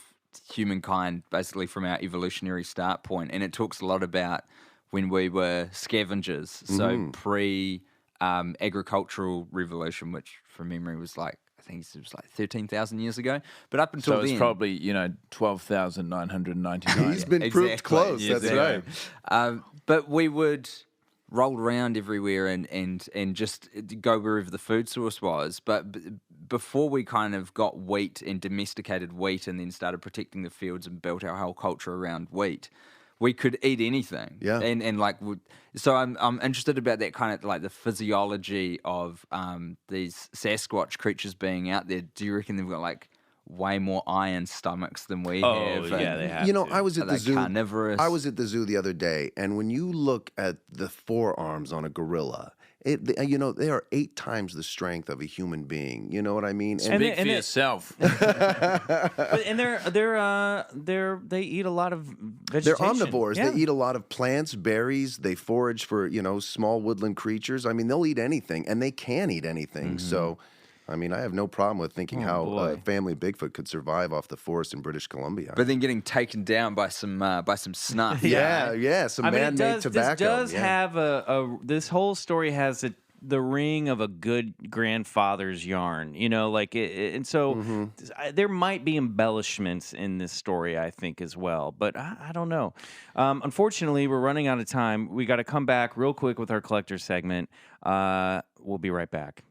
humankind, basically from our evolutionary start point, and it talks a lot about when we were scavengers, so pre-agricultural revolution, which from memory was like I think it was like 13,000 years ago. But up until So it's then, probably 12,999. He's been proved close. Yeah, That's exactly. right. but we would roll around everywhere and just go wherever the food source was. But before we kind of got wheat and domesticated wheat and then started protecting the fields and built our whole culture around wheat, we could eat anything. Yeah. And like, so I'm interested about that kind of like the physiology of these Sasquatch creatures being out there. Do you reckon they've got like way more iron stomachs than we have? yeah, they have. I was at Are the they zoo. carnivorous? I was at the zoo the other day, and when you look at the forearms on a gorilla, they are 8 times the strength of a human being. You know what I mean? And Speak for yourself. And they eat a lot of vegetation. They're omnivores. Yeah. They eat a lot of plants, berries. They forage for, small woodland creatures. I mean, they'll eat anything, and they can eat anything. So, I mean, I have no problem with thinking how boy. family Bigfoot could survive off the forest in British Columbia. But then getting taken down by some snuff. yeah, some man-made tobacco. This does yeah. have this whole story has the ring of a good grandfather's yarn, and so there might be embellishments in this story, I think, as well. But I don't know. Unfortunately, we're running out of time. We got to come back real quick with our collector segment. We'll be right back.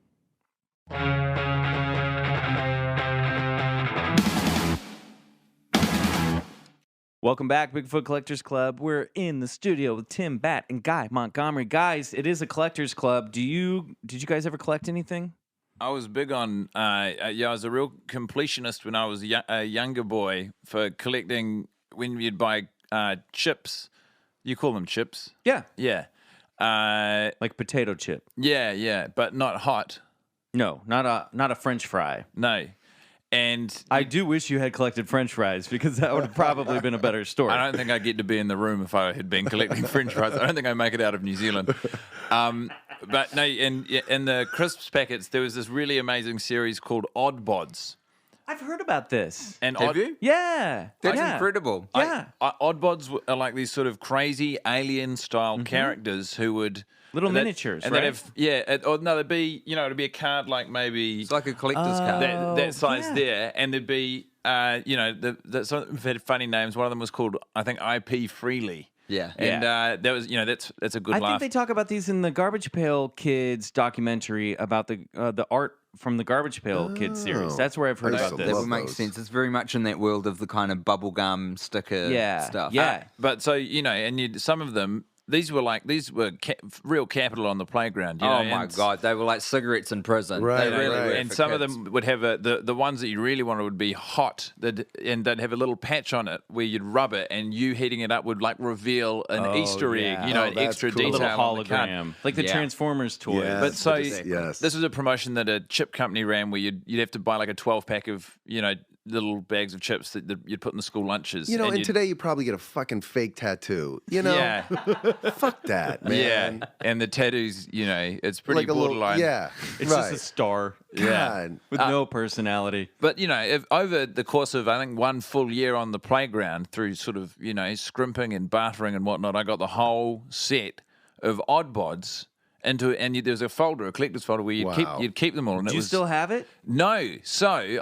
Welcome back, Bigfoot Collectors Club. We're in the studio with Tim, Batt, and Guy Montgomery. Guys, it is a collectors club. Did you guys ever collect anything? I was big on, I was a real completionist when I was a younger boy for collecting when you'd buy chips. You call them chips? Yeah, Yeah. like potato chip. Yeah, but not hot. No, not a French fry. No. And I do wish you had collected French fries because that would have probably been a better story. I don't think I'd get to be in the room if I had been collecting French fries. I don't think I'd make it out of New Zealand. But no, in the crisps packets, there was this really amazing series called Odd Bods. I've heard about this. And Have you? Yeah, That's yeah. incredible. Yeah, Oddbods are like these sort of crazy alien-style characters who would Little and that- miniatures, and right? they'd have, or no, they'd be it'd be a card like maybe It's like a collector's card. that size yeah. there, and there'd be some of them had funny names. One of them was called I think IP Freely. Yeah. and that was that's a good I laugh. think they talk about these in the Garbage Pail Kids documentary about the art from the Garbage Pail Kids series. That's where I've heard I about used to this. That love would make those. sense. It's very much in that world of the kind of bubblegum sticker stuff. Yeah. But so and some of them. These were real capital on the playground. Oh my and- god, they were like cigarettes in prison. Right, They really right. were. And for some of kids. them would have the ones that you really wanted would be hot, and they'd have a little patch on it where you'd rub it, and you heating it up would like reveal an Easter egg, yeah. an that's extra cool. A detail little on the card. hologram, like the Yeah. Transformers toy. Yes. But so Yes. this was a promotion that a chip company ran where you'd have to buy like a 12-pack of little bags of chips that you'd put in the school lunches. You know, and you'd- today you probably get a fucking fake tattoo. You know, Yeah. fuck that, man. Yeah, and the tattoos, it's pretty Like a little, borderline. yeah, It's right. just a star God. with no personality. But, if over the course of, I think, one full year on the playground through sort of, scrimping and bartering and whatnot, I got the whole set of odd bods there's a folder, a collector's folder where you'd keep them all. And Do it you was, still have it? No. So,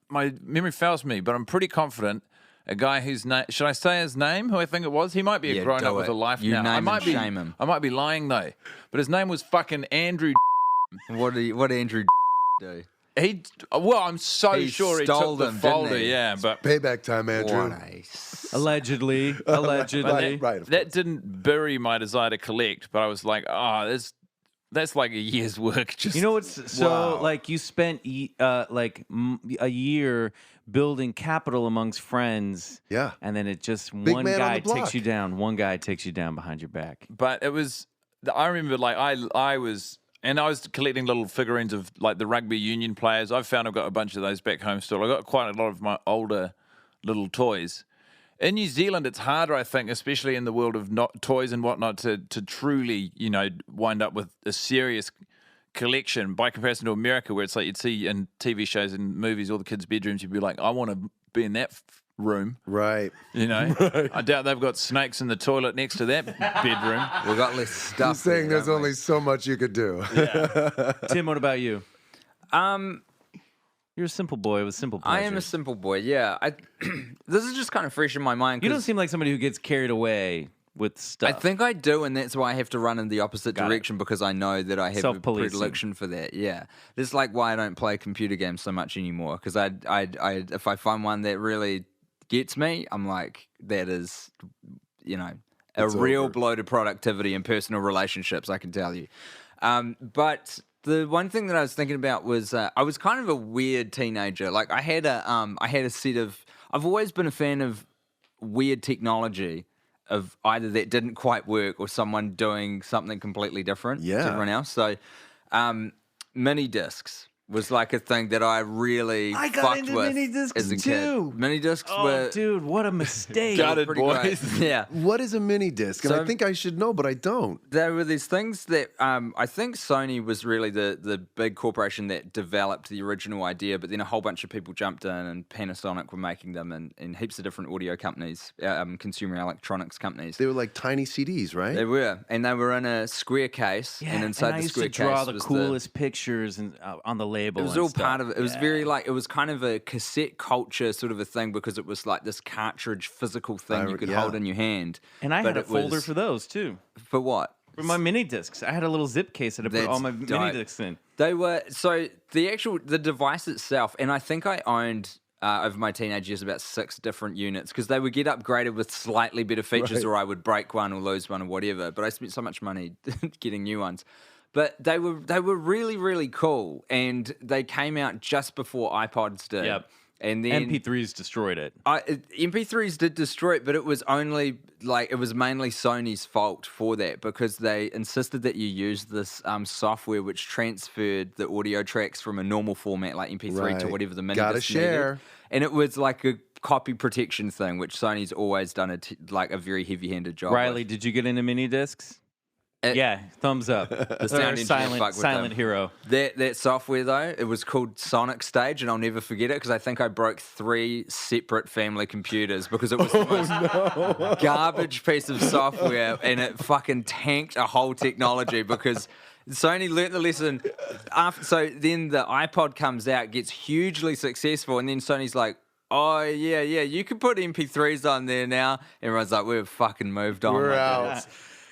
my memory fails me, but I'm pretty confident a guy whose name, should I say his name, who I think it was? He might be Yeah, a grown do up with it. a life You now. name and shame him. I might be lying though, but his name was fucking Andrew. What did Andrew do? I'm so He sure he stole took the them, didn't folder, he? yeah, but Payback time, Andrew. What a Allegedly. Right. that didn't bury my desire to collect. But I was like, that's like a year's work. Just You know what's so Wow. like you spent a year building capital amongst friends. Yeah. And then it just Big one man on guy the block. takes you down. One guy takes you down behind your back. But it was. I remember, like I was collecting little figurines of like the rugby union players. I've got a bunch of those back home still. I got quite a lot of my older little toys. In New Zealand, it's harder, I think, especially in the world of toys and whatnot, to truly, wind up with a serious collection by comparison to America, where it's like you'd see in TV shows and movies, all the kids' bedrooms, you'd be like, I want to be in that room. Right. I doubt they've got snakes in the toilet next to that bedroom. We got less stuff. I'm saying there, there's don't we? only so much you could do. Tim, what about you? Um, You're a simple boy with simple I pleasures. am a simple boy. Yeah, this is just kind of fresh in my mind. You don't 'cause seem like somebody who gets carried away with stuff. I think I do, and that's why I have to run in the opposite Got it. direction because I know that I have a Self-policing. predilection for that. Yeah, this is like why I don't play computer games so much anymore. Because I if I find one that really gets me, I'm like, that is, a real over. blow to productivity and personal relationships. I can tell you. But the one thing that I was thinking about was I was kind of a weird teenager. Like I had a set of. I've always been a fan of weird technology, of either that didn't quite work or someone doing something completely different to Yeah. everyone else. So, mini discs was like a thing that I really I got fucked into with mini discs as a too. kid. Mini discs Oh, were dude, what a mistake. Got it, pretty boys. great. Yeah. What is a mini disc? And So- I think I should know, but I don't. There were these things that I think Sony was really the big corporation that developed the original idea, but then a whole bunch of people jumped in, and Panasonic were making them, and heaps of different audio companies, consumer electronics companies. They were like tiny CDs, right? They were, and they were in a square case, Yeah, and inside I the used square to draw case the was coolest pictures and on the label. It was and all stuff. part of it. It was Yeah. very like it was kind of a cassette culture sort of a thing because it was like this cartridge physical thing you could yeah. hold in your hand. And I But had a it folder was- for those too. For what? For my mini discs. I had a little zip case that I put That's all my mini dope. discs in. They were so the device itself, and I think I owned over my teenage years about 6 different units because they would get upgraded with slightly better features, or I would break one or lose one or whatever. But I spent so much money getting new ones. But they were really, really cool, and they came out just before iPods did. Yep. And then MP3s destroyed it. MP3s did destroy it, but it was mainly Sony's fault for that because they insisted that you use this software which transferred the audio tracks from a normal format like MP3 to Right. whatever the mini Gotta disc needed. share. And it was like a copy protection thing, which Sony's always done a very heavy-handed job. Riley, with. did you get into mini discs? It- Yeah, thumbs up. sound Or engineer fucked with silent them. hero. That software though, it was called Sonic Stage, and I'll never forget it because I think I broke 3 separate family computers because it was the most garbage piece of software, and it fucking tanked a whole technology because Sony learnt the lesson. So then the iPod comes out, gets hugely successful, and then Sony's like, oh yeah, you can put MP3s on there now. Everyone's like, we've fucking moved on. We're like, out.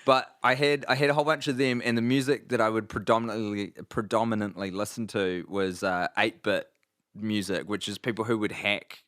But I had a whole bunch of them, and the music that I would predominantly listen to was 8-bit music, which is people who would hack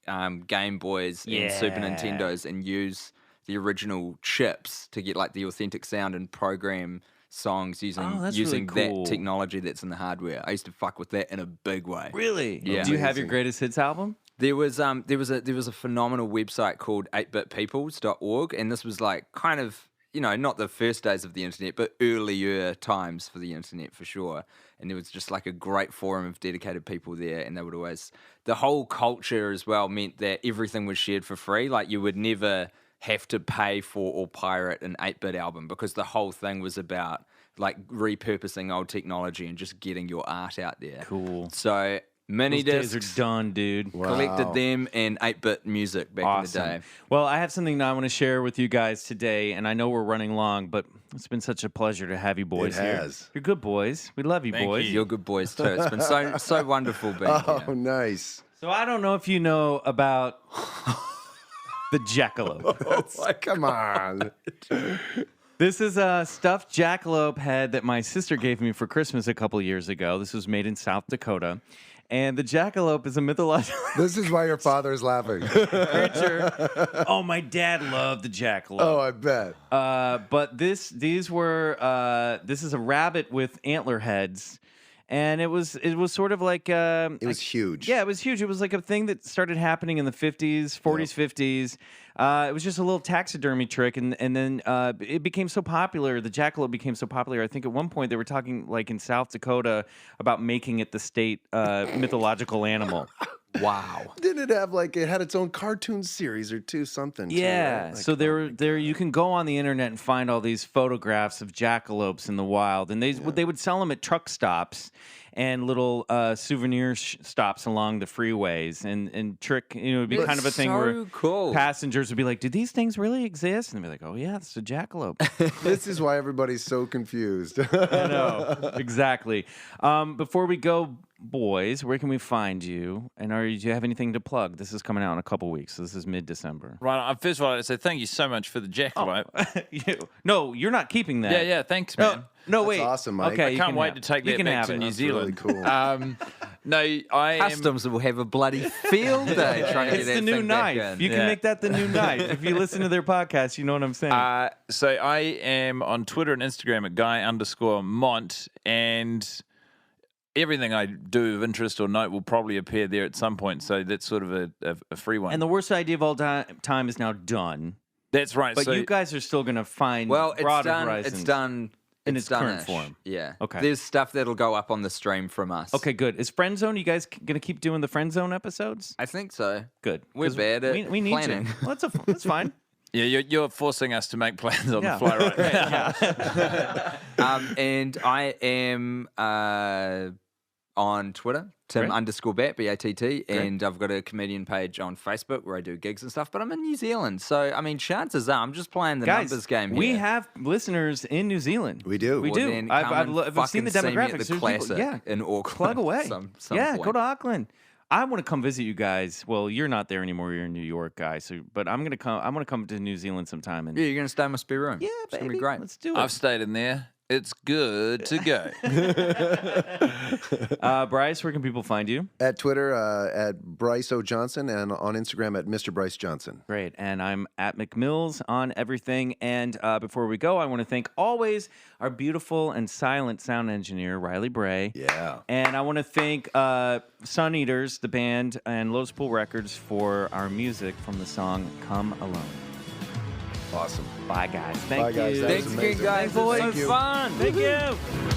Game Boys and Super Yeah. Nintendos and use the original chips to get like the authentic sound and program songs using Oh, that's really cool. that technology that's in the hardware. I used to fuck with that in a big way. Really? Yeah. Do you have your Amazing. greatest hits album? There was a phenomenal website called 8bitpeoples.org, and this was like kind of not the first days of the internet, but earlier times for the internet for sure. And there was just like a great forum of dedicated people there, and they would always, the whole culture as well meant that everything was shared for free. Like you would never have to pay for or pirate an 8-bit album, because the whole thing was about like repurposing old technology and just getting your art out there. Cool. So mini Those discs, days are done, dude. collected them, and 8-bit music back Awesome. in the day. Well, I have something that I want to share with you guys today, and I know we're running long, but it's been such a pleasure to have you boys It here. has. You're good boys. We love you, Thank boys. you. You're good boys too. It's been so wonderful being Oh, here. nice. So I don't know if you know about the jackalope. Come on. This is a stuffed jackalope head that my sister gave me for Christmas a couple years ago. This was made in South Dakota. And the jackalope is a mythological This is why your father is laughing. creature. Oh, my dad loved the jackalope. Oh, I bet. But this is a rabbit with antler heads, and it was sort of like It was huge. Yeah, it was huge. It was like a thing that started happening in the 50s, 40s, 50s. It was just a little taxidermy trick, and then it became so popular. The jackalope became so popular. I think at one point they were talking, like in South Dakota, about making it the state mythological animal. Wow. Didn't it have it had its own cartoon series or two, something? too, Yeah, right? so there you can go on the internet and find all these photographs of jackalopes in the wild, and they would sell them at truck stops and little souvenir stops along the freeways, and trick, it'd be It's kind of a thing so where cool. passengers would be like, "Do these things really exist?" And they'd be like, "Oh yeah, it's a jackalope." This is why everybody's so confused. I know, exactly. Before we go, boys, where can we find you? And do you have anything to plug? This is coming out in a couple weeks, so this is mid-December. Right. First of all, I'd say thank you so much for the jackalope. No, you're not keeping that. Yeah, thanks, man. No, wait. awesome, Mike. Okay, I you Can't can wait have to it. take You that can back have to it. New That's Zealand. really cool. No, I am. Customs will have a bloody field day trying to It's get the that new thing back knife. in. You can make that the new knife. If you listen to their podcast, you know what I'm saying. So I am on Twitter and Instagram at guy_Mont, and everything I do of interest or note will probably appear there at some point. So that's sort of a free one. And the worst idea of all time is now done. That's right. But so you guys are still going to find Well, it's broader done. horizons. It's done in it's its current done-ish. form. Yeah. Okay. There's stuff that'll go up on the stream from us. Okay, good. Is Friend Zone, you guys going to keep doing the Friend Zone episodes? I think so. Good. We're 'Cause bad at we need planning. you. Well, that's fine. yeah, you're forcing us to make plans on Yeah. the fly right now. And I am on Twitter, Tim_Batt, BATT, and I've got a comedian page on Facebook where I do gigs and stuff, but I'm in New Zealand. So, I mean, chances are I'm just playing the Guys, numbers game here. we have listeners in New Zealand. We do. We Well, do. then I've come and seen the fucking see me at demographics. the There's Classic yeah. in Auckland. Plug away. some yeah, point. go to Auckland. I want to come visit you guys. Well, you're not there anymore. You're in New York, guys. So, but I'm gonna come. I want to come to New Zealand sometime. And Yeah, you're going to stay in my spare room. yeah, It's baby, going to be great. Let's do it. I've stayed in there. It's good to go. Bryce, where can people find you? At Twitter, at Bryce O. Johnson, and on Instagram at Mr. Bryce Johnson. Great. And I'm at McMills on everything. And before we go, I want to thank always our beautiful and silent sound engineer, Riley Bray. Yeah. And I want to thank Suneaters, the band, and Lotuspool Records for our music from the song Come Alone. Awesome. Bye, guys. Thank Bye, guys. you. That was Thanks again, amazing. guys. Thanks, boys. It's so fun. Thank you.